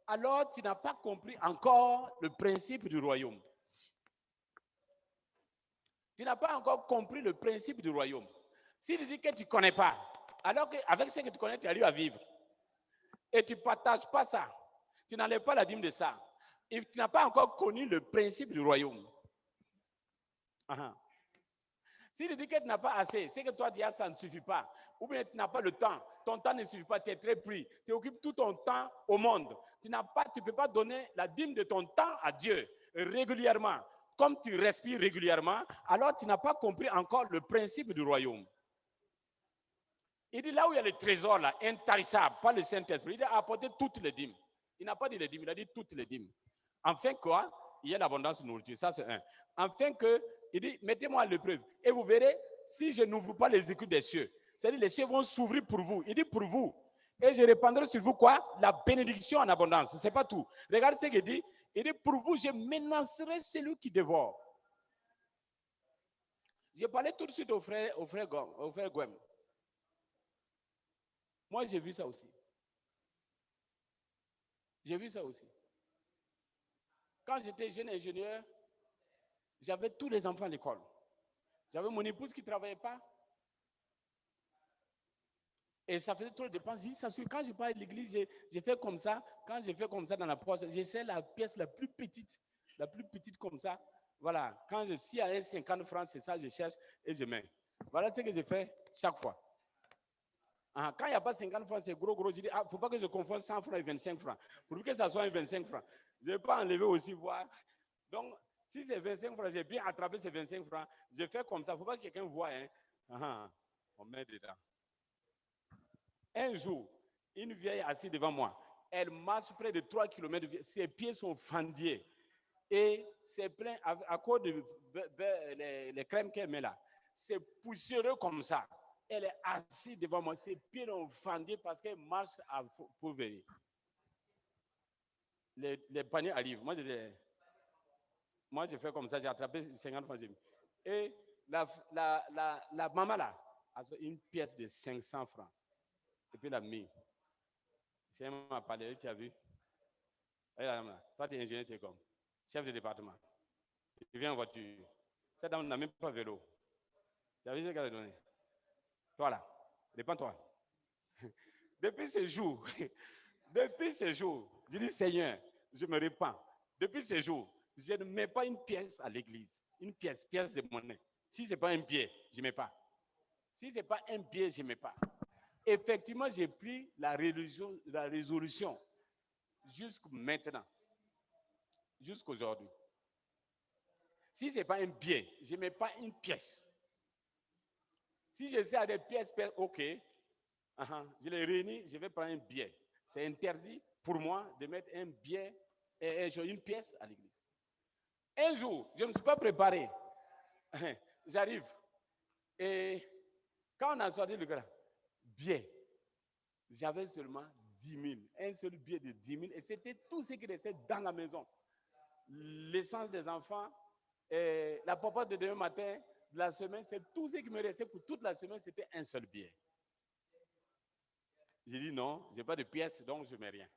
alors tu n'as pas compris encore le principe du royaume. Tu n'as pas encore compris le principe du royaume. Si tu dis que tu ne connais pas, alors qu'avec ce que tu connais, tu arrives à vivre, et tu ne partages pas ça, tu n'enlèves pas la dîme de ça, et tu n'as pas encore connu le principe du royaume. Si tu dis que tu n'as pas assez, c'est que toi, tu as ça ne suffit pas. Ou bien tu n'as pas le temps. Ton temps ne suffit pas, tu es très pris. Tu occupes tout ton temps au monde. Tu ne peux pas donner la dîme de ton temps à Dieu régulièrement. Comme tu respires régulièrement, alors tu n'as pas compris encore le principe du royaume. Il dit là où il y a le trésor, là, intarissable, pas le Saint-Esprit, il a apporté toutes les dîmes. Il n'a pas dit les dîmes, il a dit toutes les dîmes. Enfin quoi? Il y a l'abondance de nourriture, ça c'est un. Enfin que, il dit, mettez-moi à l'épreuve. Et vous verrez, si je n'ouvre pas les écus des cieux, c'est-à-dire les cieux vont s'ouvrir pour vous. Il dit pour vous. Et je répandrai sur vous quoi? La bénédiction en abondance. Ce n'est pas tout. Regardez ce qu'il dit. Il dit pour vous, je menacerai celui qui dévore. J'ai parlé tout de suite au frère Gwem. Moi, j'ai vu ça aussi. J'ai vu ça aussi. Quand j'étais jeune ingénieur, j'avais tous les enfants à l'école. J'avais mon épouse qui ne travaillait pas. Et ça faisait trop de dépenses. J'ai dit, ça suit. Quand je pars à l'église, j'ai fait comme ça. Quand j'ai fait comme ça dans la poche, j'essaie la pièce la plus petite comme ça. Voilà. Quand je suis à 50 francs, c'est ça, je cherche et je mets. Voilà ce que je fais chaque fois. Quand il n'y a pas 50 francs, c'est gros. Je dis, il ne faut pas que je confonde 100 francs et 25 francs. Pour que ça soit un 25 francs. Je ne vais pas enlever aussi, voir. Donc, si c'est 25 francs, j'ai bien attrapé ces 25 francs. Je fais comme ça. Il ne faut pas que quelqu'un voie. On met dedans. Un jour, une vieille assise devant moi. Elle marche près de 3 km. Ses pieds sont fendus. Et c'est plein, à cause de les crèmes qu'elle met là. C'est poussiéreux comme ça. Elle est assise devant moi. Ses pieds sont fendus parce qu'elle marche pour venir. Les paniers arrivent. Moi, je fais comme ça. J'ai attrapé 50 francs. Et la maman là a une pièce de 500 francs. Et puis la mis. Si elle m'a parlé, tu as vu? Toi, tu es ingénieur, tu es comme chef de département. Tu viens en voiture. Cette dame n'a même pas vélo. Tu as vu ce qu'elle a donné? Toi là, répands-toi. Depuis ce jour, je dis Seigneur, je me répands. Depuis ce jour, je ne mets pas une pièce à l'église. Une pièce de monnaie. Si ce n'est pas un billet, je ne mets pas. Si ce n'est pas un billet, je ne mets pas. Effectivement, j'ai pris la résolution jusqu'à maintenant, jusqu'aujourd'hui. Si ce n'est pas un billet, je ne mets pas une pièce. Si j'essaie à des pièces, ok, je les réunis, je vais prendre un billet. C'est interdit pour moi de mettre un billet et une pièce à l'église. Un jour, je ne me suis pas préparé. J'arrive. Et quand on a sorti le billet, j'avais seulement 10 000. Un seul billet de 10 000. Et c'était tout ce qui restait dans la maison. L'essence des enfants, et la popote de demain matin, de la semaine, c'est tout ce qui me restait pour toute la semaine, c'était un seul billet. J'ai dit non, je n'ai pas de pièces, donc je ne mets rien.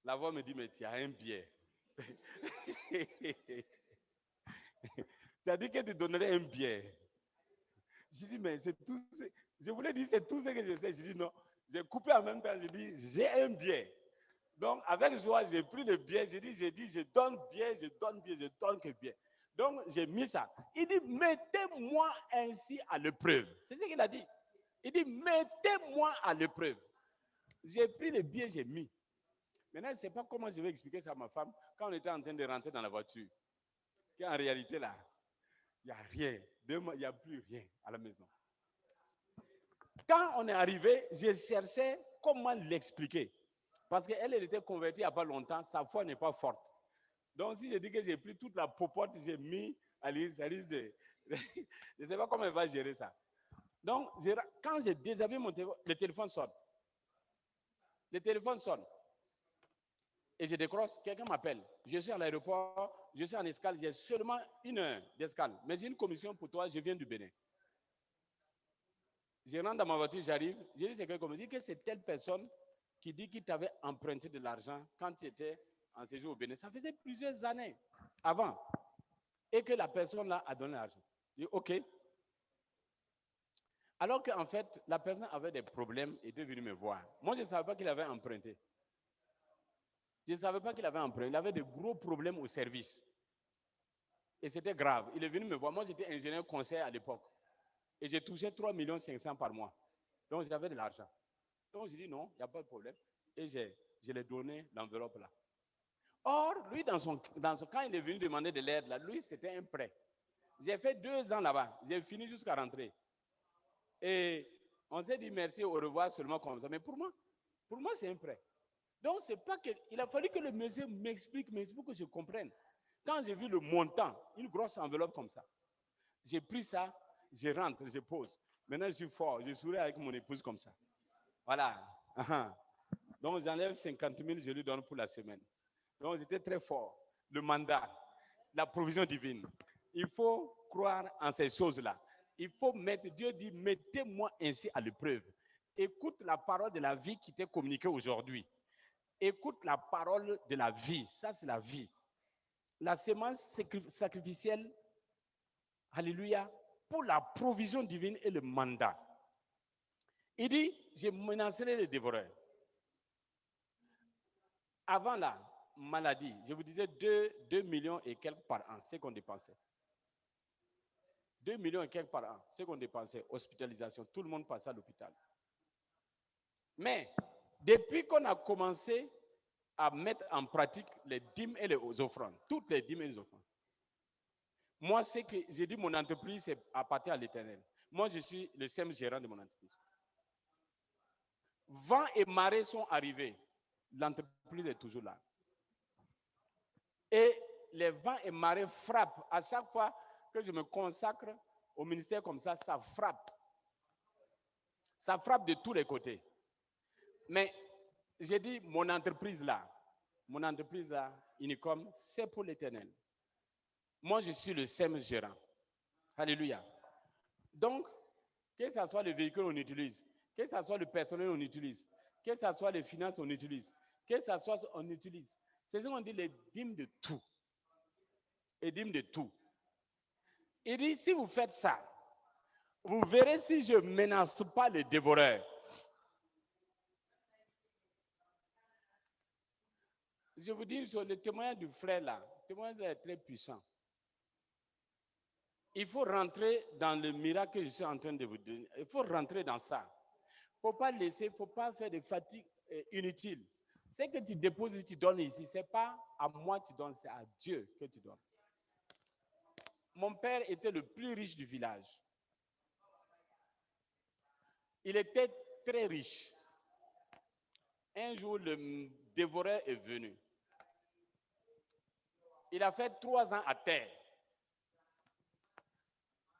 La voix me dit, mais tu as un billet. Tu as dit que tu donnerais un billet. J'ai dit, mais c'est tout. Je voulais dire, c'est tout ce que je sais. J'ai dit non. J'ai coupé en même temps, j'ai dit, j'ai un billet. Donc, avec joie, j'ai pris le billet. J'ai dit, je donne billet, je donne que billet. Donc, j'ai mis ça. Il dit, mettez-moi ainsi à l'épreuve. C'est ce qu'il a dit. Il dit, mettez-moi à l'épreuve. J'ai pris le billet, j'ai mis. Maintenant, je ne sais pas comment je vais expliquer ça à ma femme quand on était en train de rentrer dans la voiture. Qu'en réalité, là, il n'y a rien. Il n'y a plus rien à la maison. Quand on est arrivé, je cherchais comment l'expliquer. Parce qu'elle était convertie il n'y a pas longtemps, sa foi n'est pas forte. Donc, si je dis que j'ai pris toute la popote, j'ai mis à l'île, ça risque de... je ne sais pas comment elle va gérer ça. Donc, quand j'ai déshabillé mon téléphone, le téléphone sonne. Le téléphone sonne. Et je décroche, quelqu'un m'appelle. Je suis à l'aéroport, je suis en escale, j'ai seulement 1 heure d'escale. Mais j'ai une commission pour toi, je viens du Bénin. Je rentre dans ma voiture, j'arrive, je dis c'est quelqu'un qui me dit que c'est telle personne qui dit qu'il t'avait emprunté de l'argent quand tu étais en séjour au Bénin. Ça faisait plusieurs années avant. Et que la personne là a donné l'argent. Je dis ok. Alors qu'en fait, la personne avait des problèmes et était venue me voir. Moi, je ne savais pas qu'il avait emprunté. Je ne savais pas qu'il avait emprunté. Il avait de gros problèmes au service. Et c'était grave. Il est venu me voir. Moi, j'étais ingénieur conseil à l'époque. Et j'ai touché 3,5 millions par mois. Donc, j'avais de l'argent. Donc, j'ai dit non, il n'y a pas de problème. Et je l'ai donné l'enveloppe là. Or, lui, quand il est venu demander de l'aide, là, lui, c'était un prêt. J'ai fait 2 ans là-bas. J'ai fini jusqu'à rentrer. Et on s'est dit merci, au revoir seulement comme ça. Mais pour moi, c'est un prêt. Donc, c'est pas que. Il a fallu que le monsieur m'explique pour que je comprenne. Quand j'ai vu le montant, une grosse enveloppe comme ça, j'ai pris ça, je rentre, je pose. Maintenant, je suis fort, je souris avec mon épouse comme ça. Voilà. Donc, j'enlève 50 000, je lui donne pour la semaine. Donc, j'étais très fort. Le mandat, la provision divine. Il faut croire en ces choses-là. Il faut mettre, Dieu dit, mettez-moi ainsi à l'épreuve. Écoute la parole de la vie qui t'est communiquée aujourd'hui. Écoute la parole de la vie. Ça, c'est la vie. La sémence sacrificielle, alléluia, pour la provision divine et le mandat. Il dit, je menacerai les dévoreurs. Avant la maladie, je vous disais 2 millions et quelques par an, c'est qu'on dépensait. 2 millions et quelques par an, c'est qu'on dépensait. Hospitalisation, tout le monde passait à l'hôpital. Mais, depuis qu'on a commencé à mettre en pratique les dîmes et les offrandes, toutes les dîmes et les offrandes, moi, c'est que j'ai dit mon entreprise, c'est appartient à l'Éternel. Moi, je suis le seul gérant de mon entreprise. Vent et marée sont arrivés. L'entreprise est toujours là. Et les vents et marées frappent. À chaque fois que je me consacre au ministère comme ça, ça frappe. Ça frappe de tous les côtés. Mais j'ai dit, mon entreprise là, Unicom, c'est pour l'Éternel. Moi, je suis le seul gérant. Alléluia. Donc, que ce soit le véhicule on utilise, que ce soit le personnel on utilise, que ce soit les finances on utilise, que ce soit on utilise. C'est ce qu'on dit, les dîmes de tout. Les dîmes de tout. Il dit, si vous faites ça, vous verrez si je ne menace pas les dévoreurs. Je vous dis sur le témoignage du frère là, le témoignage est très puissant. Il faut rentrer dans le miracle que je suis en train de vous donner. Il faut rentrer dans ça. Il ne faut pas laisser, il ne faut pas faire de fatigue inutile. Ce que tu déposes et tu donnes ici, ce n'est pas à moi que tu donnes, c'est à Dieu que tu donnes. Mon père était le plus riche du village. Il était très riche. Un jour, le dévoreur est venu. Il a fait 3 ans à terre.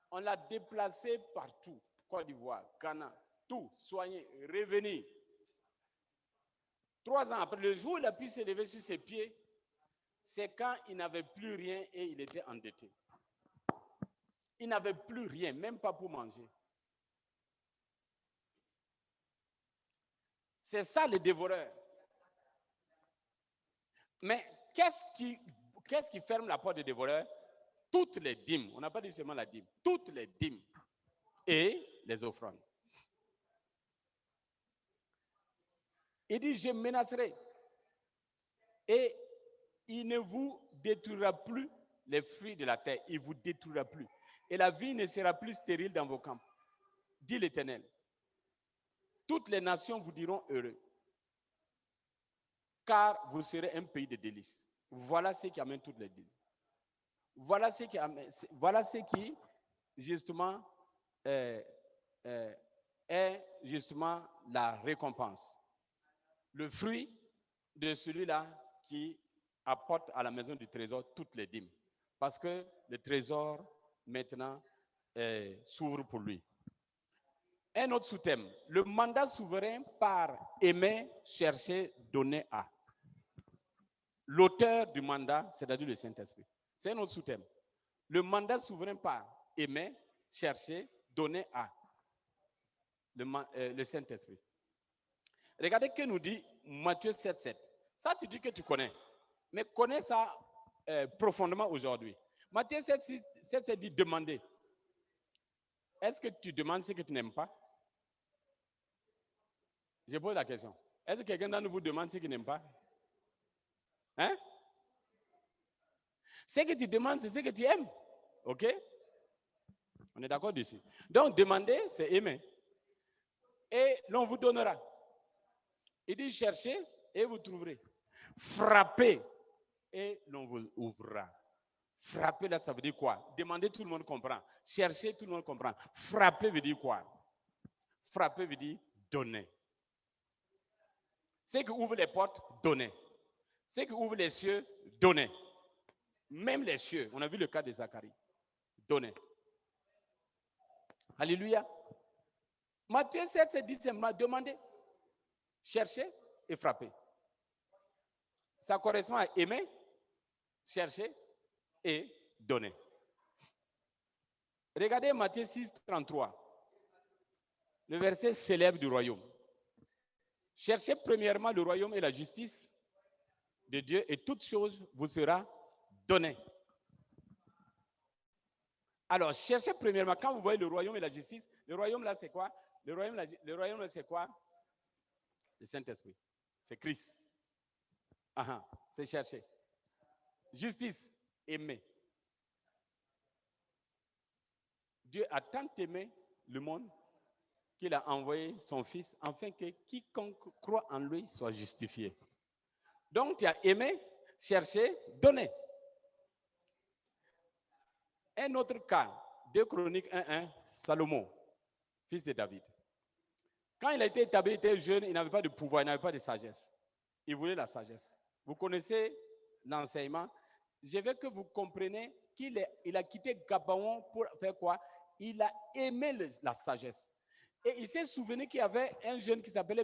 On l'a déplacé partout. Côte d'Ivoire, Ghana, tout, soigné, revenu. 3 ans après, le jour où il a pu se lever sur ses pieds, c'est quand il n'avait plus rien et il était endetté. Il n'avait plus rien, même pas pour manger. C'est ça le dévoreur. Mais qu'est-ce qui ferme la porte des dévoreurs? Toutes les dîmes. On n'a pas dit seulement la dîme. Toutes les dîmes et les offrandes. Il dit, je menacerai. Et il ne vous détruira plus les fruits de la terre. Il ne vous détruira plus. Et la vie ne sera plus stérile dans vos camps. Dit l'Éternel. Toutes les nations vous diront heureux. Car vous serez un pays de délices. Voilà ce qui amène toutes les dîmes. Voilà ce qui justement, est justement la récompense. Le fruit de celui-là qui apporte à la maison du trésor toutes les dîmes. Parce que le trésor, maintenant, s'ouvre pour lui. Un autre sous-thème. Le mandat souverain par aimer, chercher, donner à. L'auteur du mandat, c'est-à-dire le Saint-Esprit. C'est un autre sous-thème. Le mandat souverain par aimer, chercher, donner à. Le Saint-Esprit. Regardez ce que nous dit Matthieu 7,7. Ça, tu dis que tu connais. Mais connais ça profondément aujourd'hui. Matthieu 7,7 dit demander. Est-ce que tu demandes ce que tu n'aimes pas? Je pose la question. Est-ce que quelqu'un d'entre vous demande ce qu'il n'aime pas? Hein? Ce que tu demandes, c'est ce que tu aimes. OK? On est d'accord dessus. Donc, demander, c'est aimer. Et l'on vous donnera. Il dit cherchez et vous trouverez. Frappez et l'on vous ouvrira. Frapper, là, ça veut dire quoi? Demander, tout le monde comprend. Chercher, tout le monde comprend. Frapper veut dire quoi? Frapper veut dire donner. Ce qui ouvre les portes, donner. Ce qui ouvre les cieux, donner. Même les cieux, on a vu le cas de Zacharie. Donner. Alléluia. Matthieu 7, c'est 10 simplement demander, chercher et frapper. Ça correspond à aimer, chercher et donner. Regardez Matthieu 6, 33. Le verset célèbre du royaume. Cherchez premièrement le royaume et la justice de Dieu et toute chose vous sera donnée. Alors, cherchez premièrement, quand vous voyez le royaume et la justice, le royaume là c'est quoi? Le royaume là c'est quoi? Le Saint-Esprit. C'est Christ. C'est chercher. Justice, aimer. Dieu a tant aimé le monde qu'il a envoyé son Fils afin que quiconque croit en lui soit justifié. Donc, tu as aimé, cherché, donné. Un autre cas, 2 Chroniques 1:1, Salomon, fils de David. Quand il a été établi, il était jeune, il n'avait pas de pouvoir, il n'avait pas de sagesse. Il voulait la sagesse. Vous connaissez l'enseignement. Je veux que vous compreniez qu'il a quitté Gabaon pour faire quoi? Il a aimé la sagesse. Et il s'est souvenu qu'il y avait un jeune qui s'appelait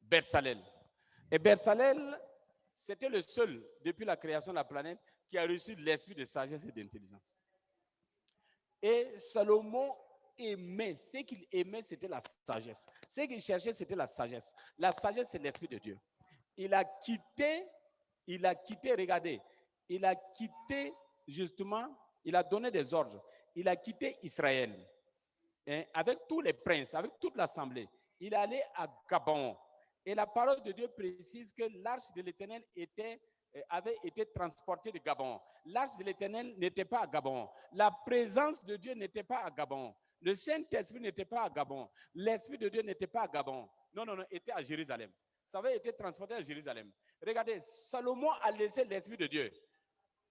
Bersalel. Et Bersalel, c'était le seul, depuis la création de la planète, qui a reçu l'esprit de sagesse et d'intelligence. Et Salomon aimait, ce qu'il aimait, c'était la sagesse. Ce qu'il cherchait, c'était la sagesse. La sagesse, c'est l'esprit de Dieu. Il a quitté, regardez, il a quitté justement, il a donné des ordres. Il a quitté Israël, avec tous les princes, avec toute l'assemblée. Il est allé à Gabaon. Et la parole de Dieu précise que l'arche de l'Éternel avait été transportée de Gabaon. L'arche de l'Éternel n'était pas à Gabaon. La présence de Dieu n'était pas à Gabaon. Le Saint-Esprit n'était pas à Gabaon. L'Esprit de Dieu n'était pas à Gabaon. Non, était à Jérusalem. Ça avait été transporté à Jérusalem. Regardez, Salomon a laissé l'Esprit de Dieu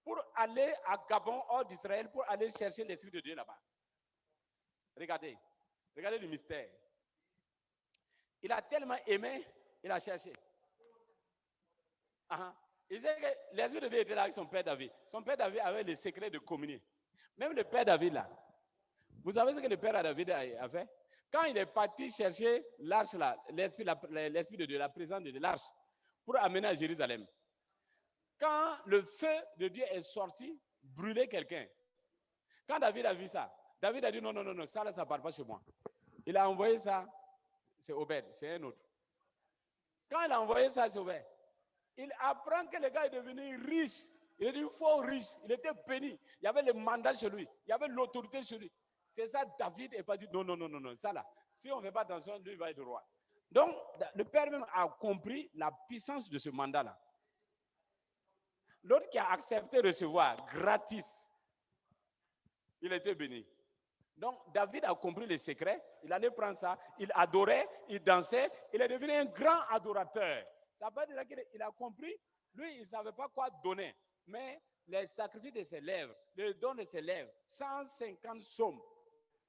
pour aller à Gabon, hors d'Israël, pour aller chercher l'Esprit de Dieu là-bas. Regardez le mystère. Il a tellement aimé, il a cherché. Il sait que l'Esprit de Dieu était là avec son père David. Son père David avait le secret de communier. Même le père David là. Vous savez ce que le père David a fait? Quand il est parti chercher l'arche là, l'Esprit de Dieu, la présence de l'arche, pour amener à Jérusalem. Quand le feu de Dieu est sorti, brûler quelqu'un. Quand David a vu ça, David a dit non, ça là, ça ne part pas chez moi. Il a envoyé ça, c'est Obed, c'est un autre. Quand il a envoyé ça, c'est Obed. Il apprend que le gars est devenu riche. Il est devenu fort riche. Il était béni. Il y avait le mandat chez lui. Il y avait l'autorité chez lui. C'est ça, David n'est pas dit non, ça là. Si on ne fait pas attention, lui, il va être roi. Donc, le père même a compris la puissance de ce mandat-là. L'autre qui a accepté de recevoir gratis, il était béni. Donc, David a compris le secret. Il allait prendre ça. Il adorait, il dansait. Il est devenu un grand adorateur. Ça veut dire qu'il a compris. Lui, il ne savait pas quoi donner. Mais les sacrifices de ses lèvres, le don de ses lèvres, 150 psaumes,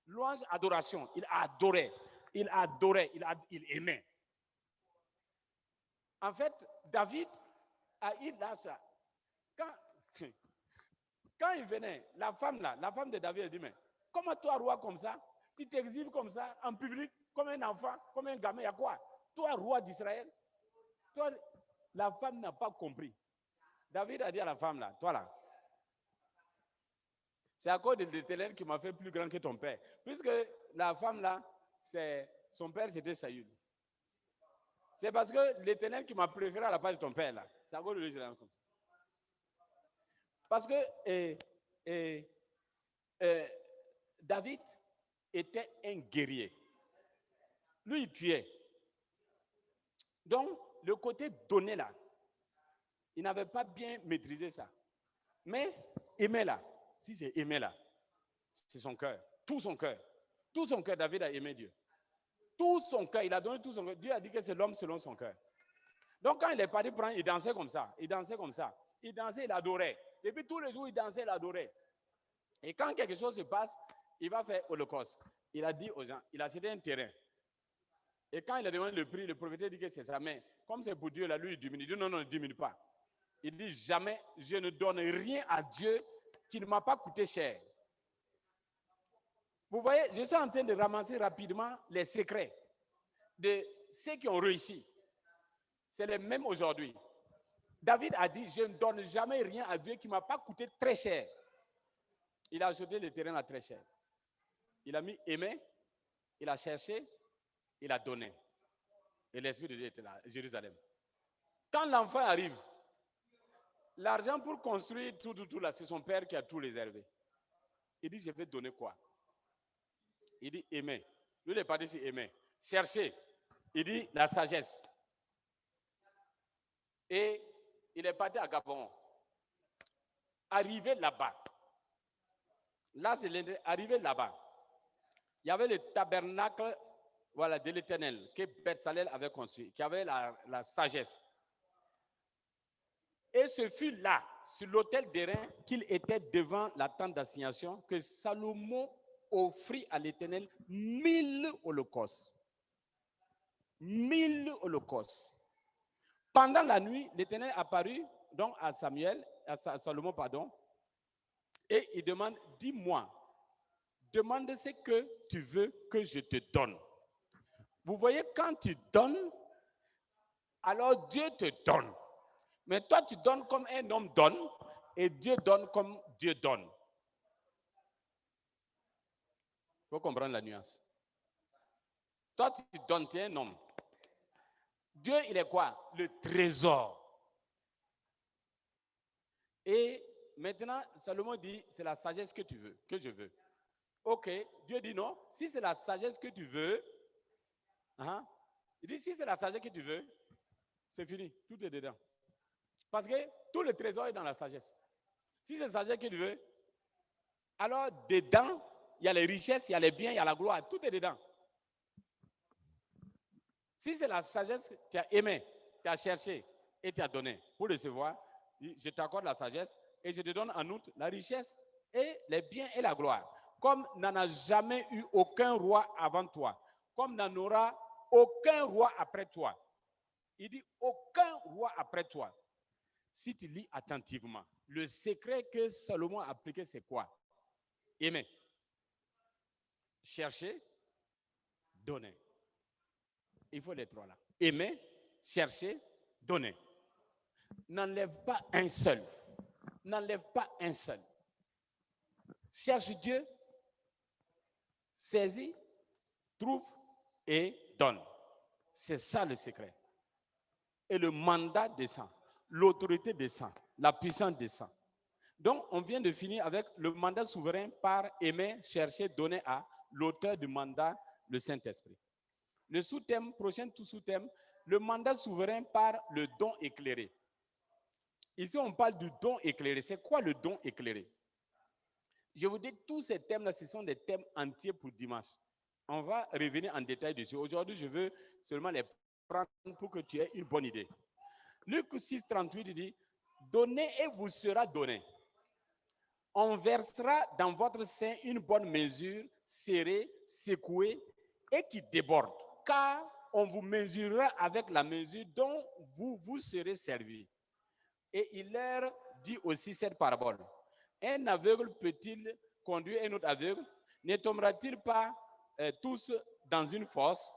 louange, adoration. Il adorait, il aimait. En fait, David a eu ça. Quand il venait, la femme de David, elle dit, mais comment toi, roi comme ça, tu t'exhibes comme ça, en public, comme un enfant, comme un gamin, il y a quoi? Toi, roi d'Israël, toi, la femme n'a pas compris. David a dit à la femme là, toi là, c'est à cause de l'Éternel qui m'a fait plus grand que ton père. Puisque la femme là, son père c'était Saül. C'est parce que l'Éternel qui m'a préféré à la part de ton père là. C'est à cause de lui, comme ça. Parce que David était un guerrier. Lui, il tuait. Donc, le côté donné là, il n'avait pas bien maîtrisé ça. Mais aimer là, si c'est aimer là, c'est son cœur, tout son cœur. Tout son cœur, David a aimé Dieu. Tout son cœur, il a donné tout son cœur. Dieu a dit que c'est l'homme selon son cœur. Donc quand il est parti prendre, il dansait comme ça, il dansait comme ça. Il dansait, il adorait. Et puis tous les jours, il dansait, il adorait. Et quand quelque chose se passe, il va faire holocauste. Il a dit aux gens, il a acheté un terrain. Et quand il a demandé le prix, le propriétaire dit que c'est ça. Mais comme c'est pour Dieu, là, lui, il diminue. Il dit non, non, il ne diminue pas. Il dit jamais, je ne donne rien à Dieu qui ne m'a pas coûté cher. Vous voyez, je suis en train de ramasser rapidement les secrets de ceux qui ont réussi. C'est les mêmes aujourd'hui. David a dit, je ne donne jamais rien à Dieu qui ne m'a pas coûté très cher. Il a acheté le terrain à très cher. Il a mis aimé, il a cherché, il a donné. Et l'Esprit de Dieu était là, à Jérusalem. Quand l'enfant arrive, l'argent pour construire tout là, c'est son père qui a tout réservé. Il dit, je vais donner quoi? Il dit, aimer. Lui, il n'est pas dit, c'est aimer. Chercher. Il dit, la sagesse. Et il est parti à Gabon. Arrivé là-bas. Là, c'est arrivé là-bas. Il y avait le tabernacle, voilà, de l'Éternel que Beth-Salel avait construit, qui avait la sagesse. Et ce fut là, sur l'autel d'airain, qu'il était devant la tente d'assignation, que Salomon offrit à l'Éternel 1000 holocaustes. 1000 holocaustes. Pendant la nuit, l'Éternel apparut donc à Salomon, et il demande, dis-moi, demande ce que tu veux que je te donne. Vous voyez, quand tu donnes, alors Dieu te donne. Mais toi, tu donnes comme un homme donne, et Dieu donne comme Dieu donne. Il faut comprendre la nuance. Toi, tu donnes, tu es un homme. Dieu, il est quoi? Le trésor. Et maintenant, Salomon dit, c'est la sagesse que tu veux, que je veux. Ok, Dieu dit non. Si c'est la sagesse que tu veux, il dit, si c'est la sagesse que tu veux, c'est fini, tout est dedans. Parce que tout le trésor est dans la sagesse. Si c'est la sagesse que tu veux, alors dedans, il y a les richesses, il y a les biens, il y a la gloire, tout est dedans. Si c'est la sagesse, tu as aimé, tu as cherché et tu as donné pour recevoir, je t'accorde la sagesse et je te donne en outre la richesse et les biens et la gloire. Comme n'en a jamais eu aucun roi avant toi, comme n'en aura aucun roi après toi. Il dit aucun roi après toi. Si tu lis attentivement, le secret que Salomon a appliqué, c'est quoi? Aimer, chercher, donner. Il faut les trois là. Aimer, chercher, donner. N'enlève pas un seul. N'enlève pas un seul. Cherche Dieu, saisis, trouve et donne. C'est ça le secret. Et le mandat descend. L'autorité descend. La puissance descend. Donc, on vient de finir avec le mandat souverain par aimer, chercher, donner à l'auteur du mandat, le Saint-Esprit. Le sous-thème, prochain sous-thème, le mandat souverain par le don éclairé. Ici, on parle du don éclairé. C'est quoi le don éclairé? Je vous dis, tous ces thèmes-là, ce sont des thèmes entiers pour dimanche. On va revenir en détail dessus. Aujourd'hui, je veux seulement les prendre pour que tu aies une bonne idée. Luc 6, 38 dit, donnez et vous sera donné. On versera dans votre sein une bonne mesure, serrée, secouée et qui déborde. Car on vous mesurera avec la mesure dont vous serez servis. Et il leur dit aussi cette parabole. Un aveugle peut-il conduire un autre aveugle? Ne tombera-t-il pas tous dans une fosse?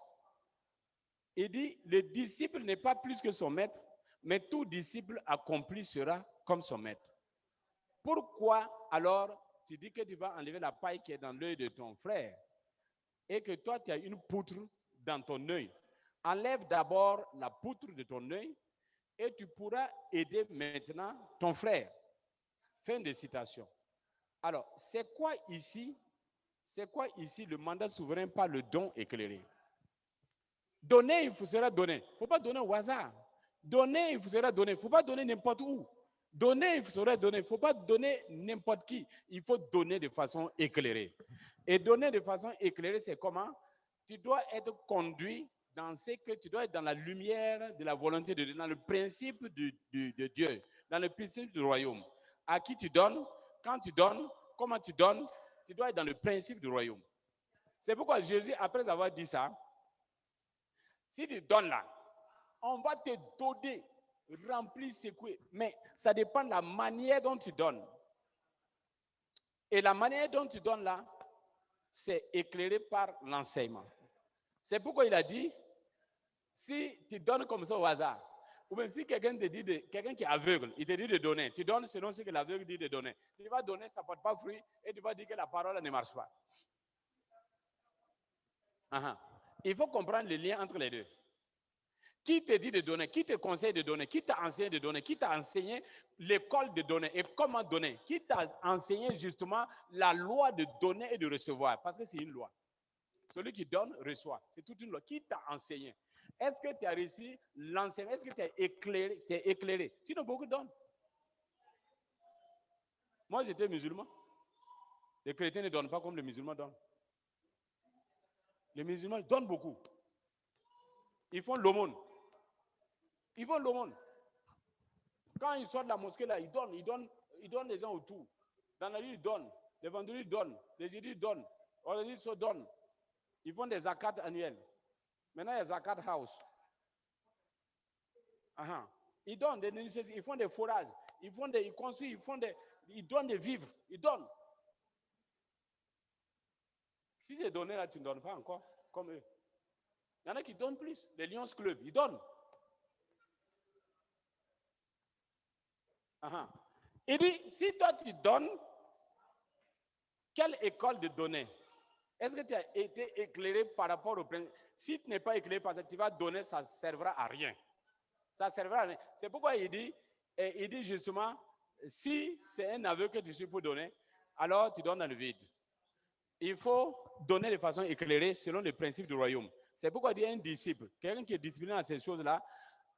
Il dit, le disciple n'est pas plus que son maître, mais tout disciple accompli sera comme son maître. Pourquoi alors tu dis que tu vas enlever la paille qui est dans l'œil de ton frère et que toi tu as une poutre dans ton œil? Enlève d'abord la poutre de ton œil et tu pourras aider maintenant ton frère. Fin de citation. Alors, c'est quoi ici le mandat souverain par le don éclairé? Donner, il vous sera donné. Il ne faut pas donner au hasard. Donner, il faudra donner. Il ne faut pas donner n'importe où. Donner, il faudra donner. Il ne faut pas donner n'importe qui. Il faut donner de façon éclairée. Et donner de façon éclairée, c'est comment? Tu dois être conduit dans ce que tu dois être dans la lumière de la volonté de Dieu, dans le principe de Dieu, dans le principe du royaume. À qui tu donnes, quand tu donnes, comment tu donnes, tu dois être dans le principe du royaume. C'est pourquoi Jésus, après avoir dit ça, si tu donnes là, on va te donner, remplir, secouer. Mais ça dépend de la manière dont tu donnes. Et la manière dont tu donnes là, c'est éclairé par l'enseignement. C'est pourquoi il a dit, si tu donnes comme ça au hasard, ou bien si quelqu'un te dit, quelqu'un qui est aveugle, il te dit de donner, tu donnes selon ce que l'aveugle dit de donner. Tu vas donner, ça ne porte pas fruit, et tu vas dire que la parole ne marche pas. Il faut comprendre le lien entre les deux. Qui te dit de donner? Qui te conseille de donner? Qui t'a enseigné de donner? Qui t'a enseigné l'école de donner et comment donner? Qui t'a enseigné justement la loi de donner et de recevoir? Parce que c'est une loi. Celui qui donne, reçoit. C'est toute une loi. Qui t'a enseigné? Est-ce que tu as réussi l'enseignement? Est-ce que tu es éclairé? Éclairé? Sinon, beaucoup donnent. Moi, j'étais musulman. Les chrétiens ne donnent pas comme les musulmans donnent. Les musulmans donnent beaucoup. Ils font l'aumône. Ils font l'aumône. Quand ils sortent de la mosquée, là, ils donnent les gens autour. Dans la rue, ils donnent. Les vendredis, ils donnent. Les jeudis, ils donnent. Les ils donnent. Ils font des zakats annuels. Maintenant, il y a zakat house. Ils donnent des initiatives, ils font des forages, ils construisent, ils donnent des vivres, ils donnent. Si c'est donné là, tu ne donnes pas encore, comme eux. Il y en a qui donnent plus. Les Lions Club, ils donnent. Il dit, si toi tu donnes, quelle école de donner? Est-ce que tu as été éclairé par rapport au principe? Si tu n'es pas éclairé par ça, tu vas donner, ça ne servira à rien. Ça ne servira à rien. C'est pourquoi il dit justement, si c'est un aveu que tu suis pour donner, alors tu donnes dans le vide. Il faut donner de façon éclairée selon les principes du royaume. C'est pourquoi il dit un disciple, quelqu'un qui est discipliné à ces choses-là,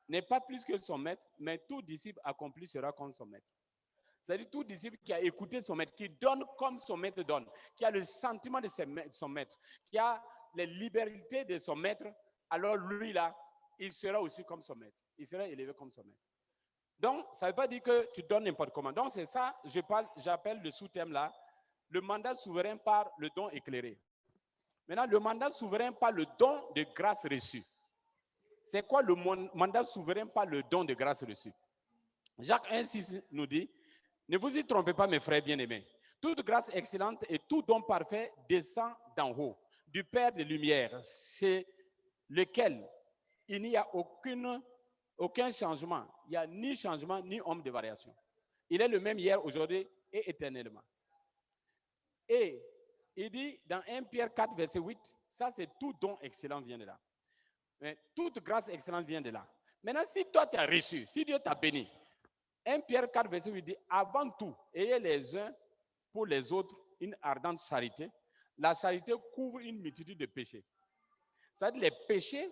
n'est pas plus que son maître, mais tout disciple accompli sera comme son maître. C'est-à-dire tout disciple qui a écouté son maître, qui donne comme son maître donne, qui a le sentiment de son maître, qui a les libertés de son maître, alors lui là, il sera aussi comme son maître. Il sera élevé comme son maître. Donc, ça ne veut pas dire que tu donnes n'importe comment. Donc, c'est ça, j'appelle le sous-thème là, le mandat souverain par le don éclairé. Maintenant, le mandat souverain par le don de grâce reçue. C'est quoi le mandat souverain par le don de grâce reçue? Jacques 1,6 nous dit, ne vous y trompez pas, mes frères bien-aimés. Toute grâce excellente et tout don parfait descend d'en haut, du Père des Lumières, chez lequel il n'y a aucun changement. Il n'y a ni changement, ni homme de variation. Il est le même hier, aujourd'hui et éternellement. Et il dit dans 1 Pierre 4, verset 8, ça c'est tout don excellent vient de là. Mais toute grâce excellente vient de là. Maintenant, si toi tu as reçu, si Dieu t'a béni, 1 Pierre 4, verset 8 dit, avant tout, ayez les uns pour les autres une ardente charité. La charité couvre une multitude de péchés. C'est-à-dire les péchés,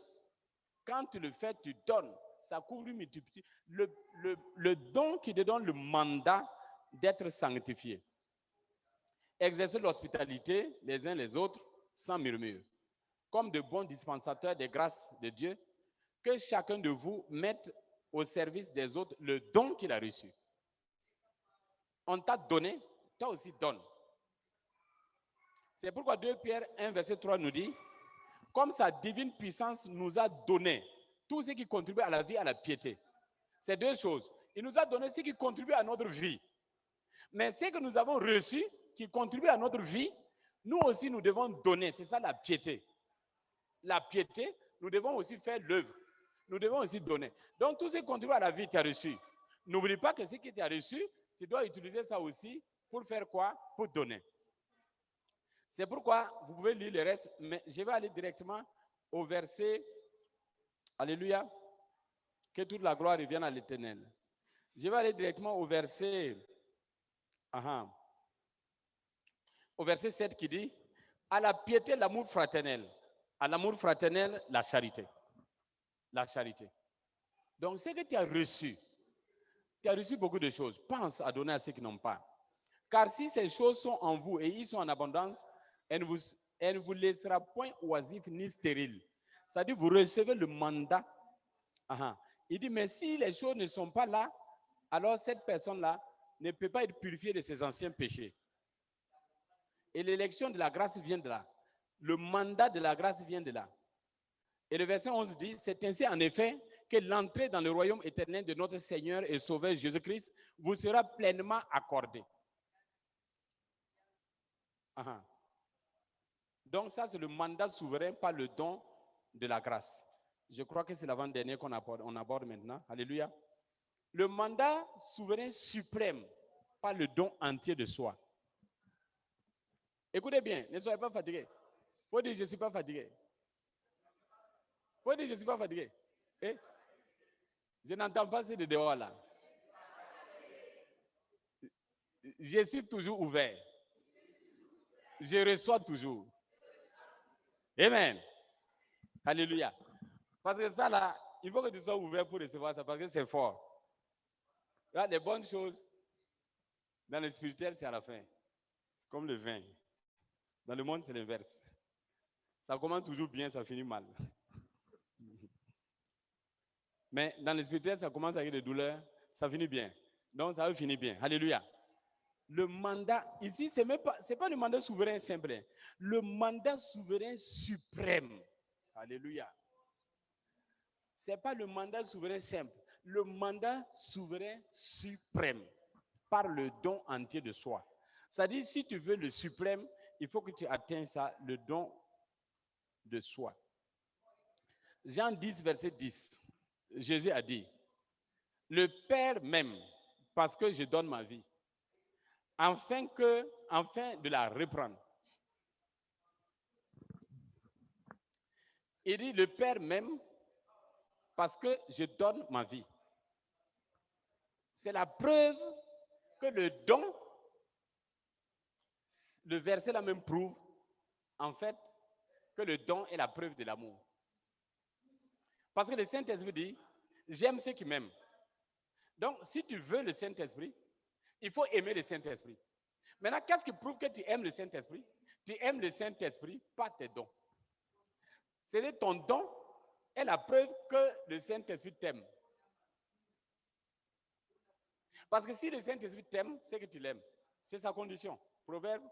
quand tu le fais, tu donnes. Ça couvre une multitude. Le don qui te donne le mandat d'être sanctifié. Exercer l'hospitalité les uns les autres sans murmure. Comme de bons dispensateurs des grâces de Dieu, que chacun de vous mette au service des autres le don qu'il a reçu. On t'a donné, toi aussi donne. C'est pourquoi 2 Pierre 1, verset 3 nous dit, comme sa divine puissance nous a donné tout ce qui contribue à la vie et à la piété. C'est deux choses. Il nous a donné ce qui contribue à notre vie. Mais ce que nous avons reçu, qui contribue à notre vie, nous aussi nous devons donner. C'est ça la piété. La piété, nous devons aussi faire l'œuvre. Nous devons aussi donner. Donc tout ce qui contribue à la vie, tu as reçu. N'oublie pas que ce que tu as reçu, tu dois utiliser ça aussi pour faire quoi? Pour donner. C'est pourquoi vous pouvez lire le reste, mais je vais aller directement au verset, alléluia, que toute la gloire revienne à l'Éternel. Je vais aller directement au verset, au verset 7 qui dit, à la piété, l'amour fraternel. À l'amour fraternel, la charité. La charité. Donc, ce que tu as reçu beaucoup de choses. Pense à donner à ceux qui n'ont pas. Car si ces choses sont en vous et ils sont en abondance, elle ne vous laissera point oisif ni stérile. C'est-à-dire, vous recevez le mandat. Il dit, mais si les choses ne sont pas là, alors cette personne-là ne peut pas être purifiée de ses anciens péchés. Et l'élection de la grâce vient de là. Le mandat de la grâce vient de là. Et le verset 11 dit, c'est ainsi en effet que l'entrée dans le royaume éternel de notre Seigneur et Sauveur Jésus-Christ vous sera pleinement accordée. Donc ça, c'est le mandat souverain, pas le don de la grâce. Je crois que c'est l'avant-dernier qu'on aborde maintenant. Alléluia. Le mandat souverain suprême, pas le don entier de soi. Écoutez bien, ne soyez pas fatigués. Faut dire, je ne suis pas fatigué. Faut dire, je ne suis pas fatigué. Eh? Je n'entends pas ces dehors là. Je suis toujours ouvert. Je reçois toujours. Amen. Alléluia. Parce que ça là, il faut que tu sois ouvert pour recevoir ça parce que c'est fort. Là, les bonnes choses, dans le spirituel, c'est à la fin. C'est comme le vin. Dans le monde, c'est l'inverse. Ça commence toujours bien, ça finit mal. Mais dans le spirituel, ça commence avec des douleurs, ça finit bien. Donc, ça va finir bien. Alléluia. Le mandat, ici, ce n'est pas le mandat souverain simple. Le mandat souverain suprême. Alléluia. Ce n'est pas le mandat souverain simple. Le mandat souverain suprême. Par le don entier de soi. C'est-à-dire, si tu veux le suprême, il faut que tu atteignes ça, le don de soi. Jean 10, verset 10. Jésus a dit, le Père m'aime parce que je donne ma vie, afin de la reprendre. Il dit, le Père m'aime parce que je donne ma vie. C'est la preuve que le don, le verset là même prouve, en fait, que le don est la preuve de l'amour. Parce que le Saint-Esprit dit, j'aime ceux qui m'aiment. Donc, si tu veux le Saint-Esprit, il faut aimer le Saint-Esprit. Maintenant, qu'est-ce qui prouve que tu aimes le Saint-Esprit? Tu aimes le Saint-Esprit par tes dons. C'est-à-dire ton don est la preuve que le Saint-Esprit t'aime. Parce que si le Saint-Esprit t'aime, c'est que tu l'aimes. C'est sa condition. Proverbe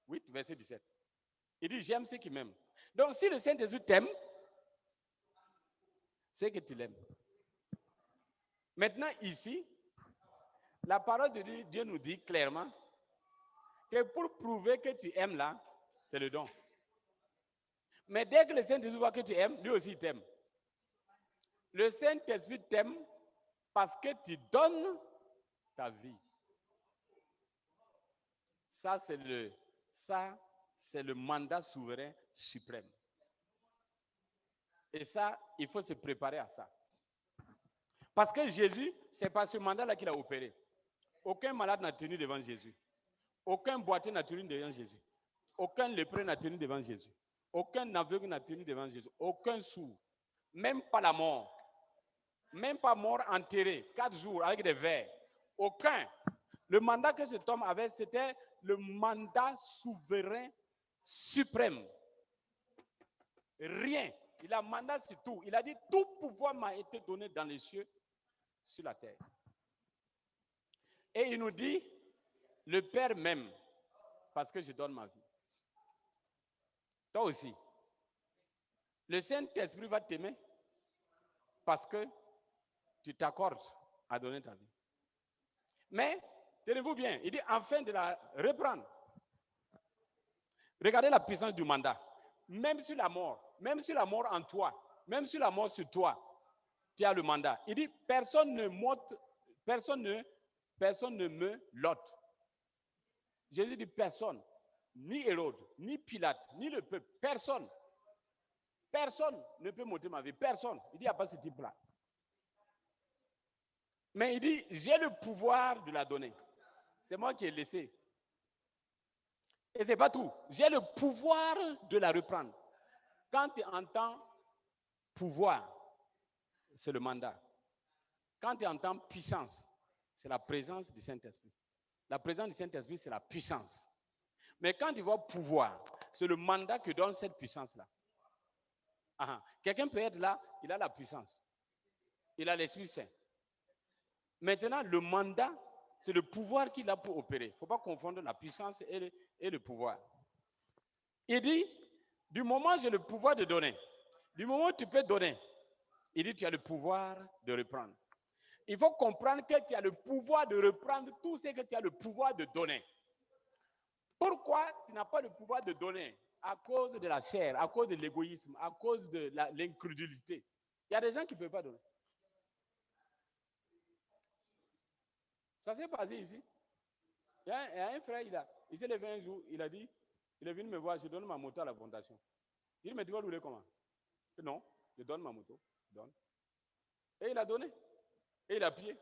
8, verset 17. Il dit, j'aime ceux qui m'aiment. Donc, si le Saint-Esprit t'aime, c'est que tu l'aimes. Maintenant, ici, la parole de Dieu nous dit clairement que pour prouver que tu aimes là, c'est le don. Mais dès que le Saint-Esprit voit que tu aimes, lui aussi t'aime. Le Saint-Esprit t'aime parce que tu donnes ta vie. Ça, c'est le mandat souverain suprême. Et ça, il faut se préparer à ça. Parce que Jésus, c'est pas ce mandat-là qu'il a opéré. Aucun malade n'a tenu devant Jésus. Aucun boiteux n'a tenu devant Jésus. Aucun lépreux n'a tenu devant Jésus. Aucun aveugle n'a tenu devant Jésus. Aucun sourd. Même pas la mort. Même pas mort enterré. 4 jours avec des vers. Aucun. Le mandat que cet homme avait, c'était le mandat souverain suprême. Rien. Il a mandat sur tout. Il a dit, tout pouvoir m'a été donné dans les cieux, sur la terre. Et il nous dit, le Père m'aime parce que je donne ma vie. Toi aussi. Le Saint-Esprit va t'aimer parce que tu t'accordes à donner ta vie. Mais, tenez-vous bien, il dit, afin de la reprendre. Regardez la puissance du mandat. Même sur la mort en toi, même sur la mort sur toi, tu as le mandat. Il dit, personne ne me l'ôte. Jésus dit, personne, ni Hérode, ni Pilate, ni le peuple, personne ne peut m'ôter ma vie, personne. Il dit, il n'y a pas ce type-là. Mais il dit, j'ai le pouvoir de la donner. C'est moi qui ai laissé. Et ce n'est pas tout. J'ai le pouvoir de la reprendre. Quand tu entends pouvoir, c'est le mandat. Quand tu entends puissance, c'est la présence du Saint-Esprit. La présence du Saint-Esprit, c'est la puissance. Mais quand tu vois pouvoir, c'est le mandat que donne cette puissance-là. Quelqu'un peut être là, il a la puissance. Il a l'Esprit Saint. Maintenant, le mandat, c'est le pouvoir qu'il a pour opérer. Il ne faut pas confondre la puissance et le pouvoir. Il dit, du moment où j'ai le pouvoir de donner, du moment où tu peux donner, il dit, tu as le pouvoir de reprendre. Il faut comprendre que tu as le pouvoir de reprendre tout ce que tu as le pouvoir de donner. Pourquoi tu n'as pas le pouvoir de donner? À cause de la chair, à cause de l'égoïsme, à cause de l'incrédulité. Il y a des gens qui ne peuvent pas donner. Ça s'est passé ici. Il y a un frère, il s'est levé un jour, il a dit, il est venu me voir, je donne ma moto à la fondation. Il dit, mais tu vas rouler comment? Non, je donne ma moto. Donne. Et il a donné. Et il a payé.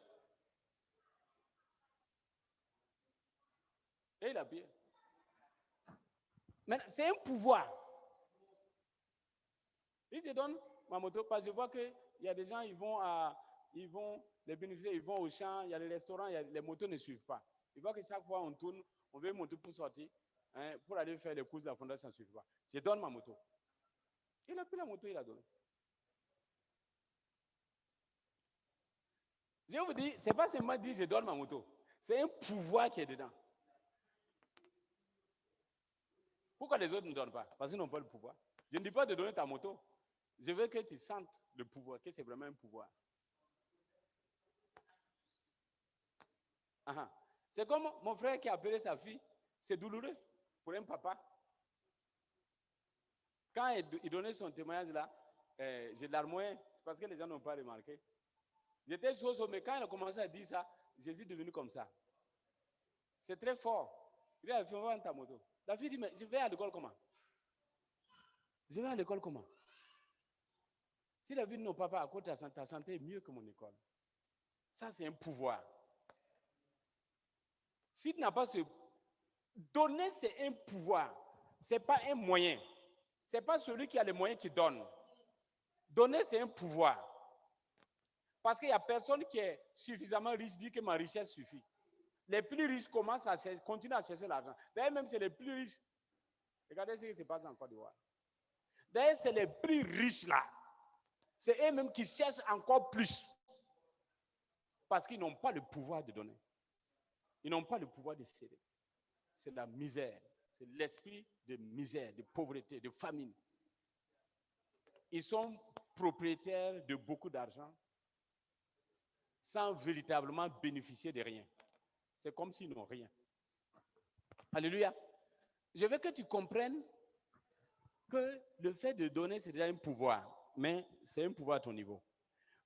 Et il a payé. Mais c'est un pouvoir. Il te donne ma moto parce que je vois qu'il y a des gens, les bénéficiaires, ils vont au champ, il y a les restaurants, les motos ne suivent pas. Ils voient que chaque fois on tourne, on veut une moto pour sortir, pour aller faire les courses de la fondation, ça ne suffit pas. Je donne ma moto. Il a pris la moto, il a donné. Je vous dis, ce n'est pas seulement dire je donne ma moto. C'est un pouvoir qui est dedans. Pourquoi les autres ne donnent pas? Parce qu'ils n'ont pas le pouvoir. Je ne dis pas de donner ta moto. Je veux que tu sentes le pouvoir, que c'est vraiment un pouvoir. C'est comme mon frère qui a appelé sa fille. C'est douloureux pour un papa. Quand il donnait son témoignage là, j'ai larmoyé. C'est parce que les gens n'ont pas remarqué. J'étais chaud, mais quand il a commencé à dire ça, Jésus est devenu comme ça. C'est très fort. Il a dit, on va vendre ta moto. La fille dit, mais je vais à l'école comment? Je vais à l'école comment? Si la vie de nos papas à côté de ta santé est mieux que mon école. Ça, c'est un pouvoir. Si tu n'as pas ce... Donner, c'est un pouvoir. Ce n'est pas un moyen. Ce n'est pas celui qui a les moyens qui donne. Donner, c'est un pouvoir. Parce qu'il n'y a personne qui est suffisamment riche, dit que ma richesse suffit. Les plus riches continuent à chercher l'argent. D'ailleurs, même c'est les plus riches. Regardez ce qui se passe en Côte d'Ivoire. D'ailleurs, c'est les plus riches là. C'est eux-mêmes qui cherchent encore plus. Parce qu'ils n'ont pas le pouvoir de donner. Ils n'ont pas le pouvoir de céder. C'est la misère. C'est l'esprit de misère, de pauvreté, de famine. Ils sont propriétaires de beaucoup d'argent sans véritablement bénéficier de rien. C'est comme s'ils n'ont rien. Alléluia. Je veux que tu comprennes que le fait de donner, c'est déjà un pouvoir, mais c'est un pouvoir à ton niveau.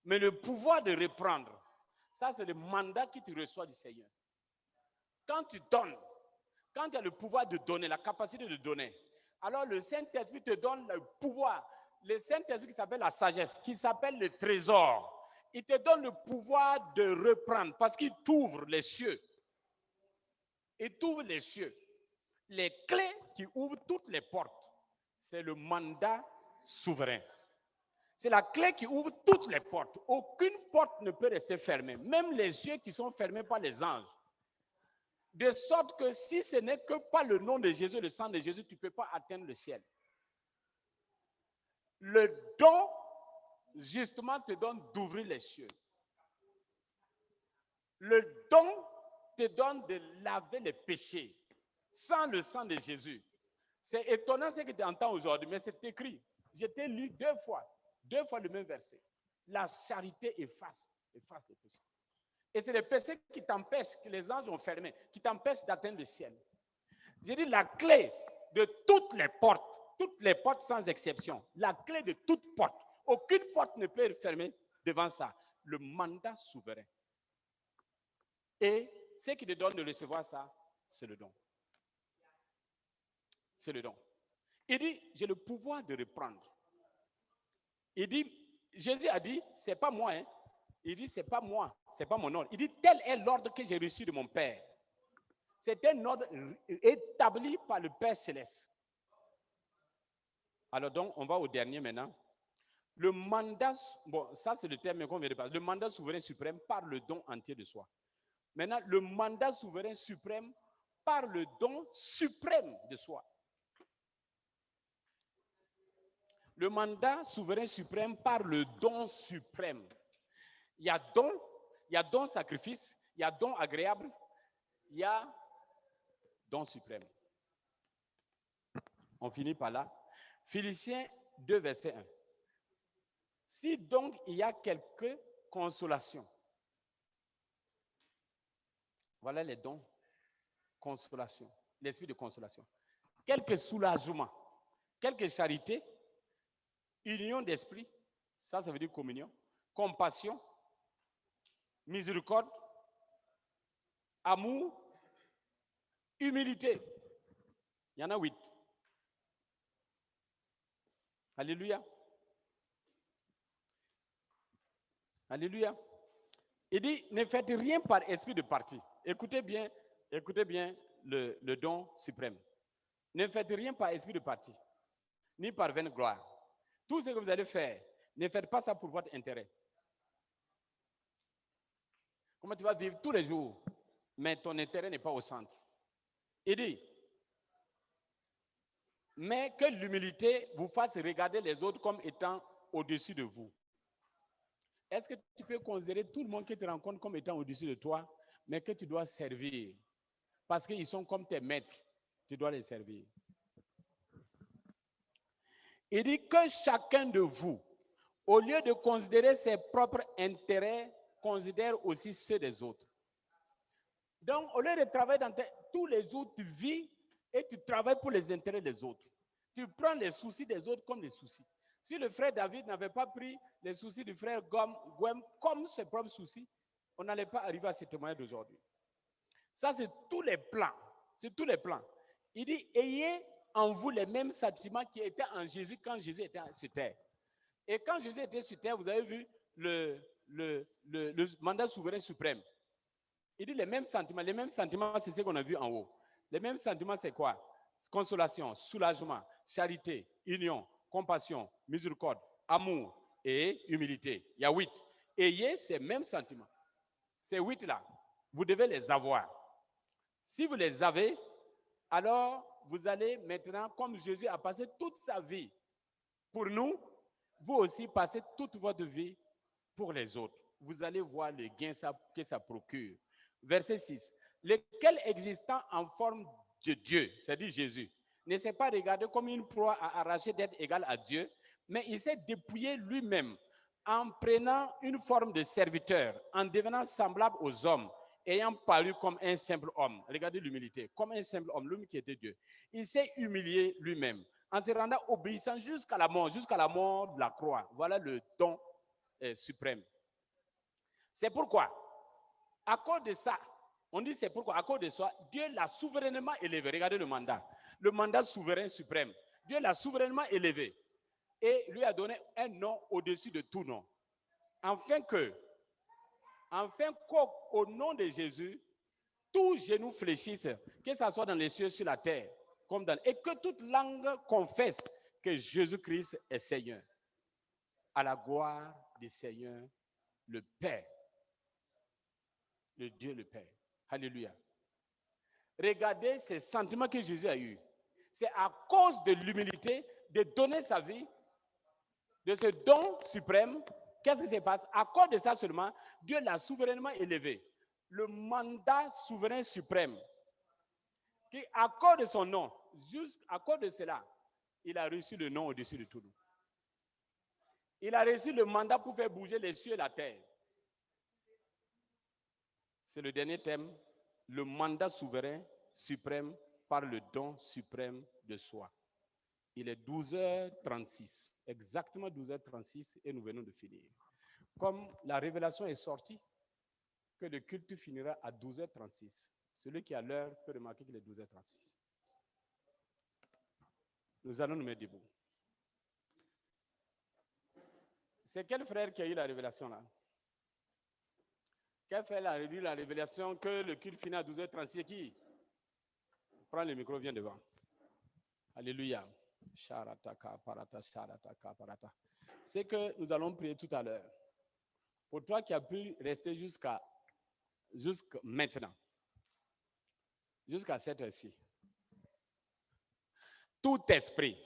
Mais le pouvoir de reprendre, ça c'est le mandat que tu reçois du Seigneur. Quand tu donnes, quand tu as le pouvoir de donner, la capacité de donner, alors le Saint-Esprit te donne le pouvoir. Le Saint-Esprit qui s'appelle la sagesse, qui s'appelle le trésor, il te donne le pouvoir de reprendre parce qu'il t'ouvre les cieux. Il t'ouvre les cieux. Les clés qui ouvrent toutes les portes, c'est le mandat souverain. C'est la clé qui ouvre toutes les portes. Aucune porte ne peut rester fermée, même les cieux qui sont fermés par les anges. De sorte que si ce n'est que par le nom de Jésus, le sang de Jésus, tu ne peux pas atteindre le ciel. Le don, justement, te donne d'ouvrir les cieux. Le don te donne de laver les péchés sans le sang de Jésus. C'est étonnant ce que tu entends aujourd'hui, mais c'est écrit. Je t'ai lu deux fois le même verset. La charité efface les péchés. Et c'est les péchés qui t'empêchent, que les anges ont fermés, qui t'empêchent d'atteindre le ciel. J'ai dit la clé de toutes les portes sans exception, la clé de toute porte, aucune porte ne peut être fermée devant ça, le mandat souverain. Et ce qui te donne de recevoir ça, c'est le don. C'est le don. Il dit, j'ai le pouvoir de reprendre. Il dit, Jésus a dit, c'est pas moi, hein. Il dit, c'est pas moi, c'est pas mon ordre. Il dit, tel est l'ordre que j'ai reçu de mon Père. C'est un ordre établi par le Père Céleste. Alors donc, on va au dernier maintenant. Le mandat, bon, ça c'est le terme qu'on vient de parler. Le mandat souverain suprême par le don entier de soi. Maintenant, le mandat souverain suprême par le don suprême de soi. Le mandat souverain suprême par le don suprême. Il y a don sacrifice, il y a don agréable, il y a don suprême. On finit par là. Philippiens 2, verset 1. Si donc il y a quelques consolations, voilà les dons, consolation, l'esprit de consolation. Quelques soulagements, quelques charités, union d'esprit, ça veut dire communion, compassion, miséricorde, amour, humilité. Il y en a 8. Alléluia. Alléluia. Il dit, ne faites rien par esprit de parti. Écoutez bien le don suprême. Ne faites rien par esprit de parti, ni par vaine gloire. Tout ce que vous allez faire, ne faites pas ça pour votre intérêt. Comment tu vas vivre tous les jours, mais ton intérêt n'est pas au centre. Il dit, mais que l'humilité vous fasse regarder les autres comme étant au-dessus de vous. Est-ce que tu peux considérer tout le monde qui te rencontre comme étant au-dessus de toi, mais que tu dois servir? Parce qu'ils sont comme tes maîtres, tu dois les servir. Il dit que chacun de vous, au lieu de considérer ses propres intérêts, considère aussi ceux des autres. Donc, au lieu de travailler dans tous les jours, tu vis et tu travailles pour les intérêts des autres. Tu prends les soucis des autres comme des soucis. Si le frère David n'avait pas pris les soucis du frère Gwem comme ses propres soucis, on n'allait pas arriver à ce témoignage d'aujourd'hui. Ça, c'est tous les plans. C'est tous les plans. Il dit, ayez en vous les mêmes sentiments qui étaient en Jésus quand Jésus était sur terre. Et quand Jésus était sur terre, vous avez vu le mandat souverain suprême. Il dit les mêmes sentiments, c'est ce qu'on a vu en haut. Les mêmes sentiments, c'est quoi? Consolation, soulagement, charité, union, compassion, miséricorde, amour et humilité. Il y a 8. Ayez ces mêmes sentiments. Ces 8 là, vous devez les avoir. Si vous les avez, alors vous allez maintenant, comme Jésus a passé toute sa vie pour nous, vous aussi passez toute votre vie pour les autres. Vous allez voir le gain que ça procure. Verset 6. Lequel existant en forme de Dieu, c'est-à-dire Jésus, ne s'est pas regardé comme une proie à arracher d'être égal à Dieu, mais il s'est dépouillé lui-même en prenant une forme de serviteur, en devenant semblable aux hommes, ayant paru comme un simple homme. Regardez l'humilité, comme un simple homme, l'homme qui était Dieu. Il s'est humilié lui-même, en se rendant obéissant jusqu'à la mort de la croix. Voilà le don suprême. C'est pourquoi, à cause de ça, on dit c'est pourquoi, à cause de ça, Dieu l'a souverainement élevé. Regardez le mandat souverain suprême. Dieu l'a souverainement élevé et lui a donné un nom au-dessus de tout nom. Afin qu'au nom de Jésus, tout genou fléchisse, que ce soit dans les cieux, sur la terre, et que toute langue confesse que Jésus-Christ est Seigneur, à la gloire du Seigneur, le Père, le Dieu le Père. Alléluia. Regardez ces sentiments que Jésus a eus. C'est à cause de l'humilité de donner sa vie, de ce don suprême. Qu'est-ce qui se passe? À cause de ça seulement, Dieu l'a souverainement élevé. Le mandat souverain suprême, qui, à cause de son nom, juste à cause de cela, il a reçu le nom au-dessus de tout. Il a reçu le mandat pour faire bouger les cieux et la terre. C'est le dernier thème, le mandat souverain suprême par le don suprême de soi. Il est 12h36, exactement 12h36 et nous venons de finir. Comme la révélation est sortie, que le culte finira à 12h36. Celui qui a l'heure peut remarquer qu'il est 12h36. Nous allons nous mettre debout. C'est quel frère qui a eu la révélation là? Quel frère a eu la révélation que le culte finit à 12h36? Qui? Prends le micro, viens devant. Alléluia. c'est que nous allons prier tout à l'heure. Pour toi qui as pu rester jusqu'à maintenant, jusqu'à cette heure-ci, tout esprit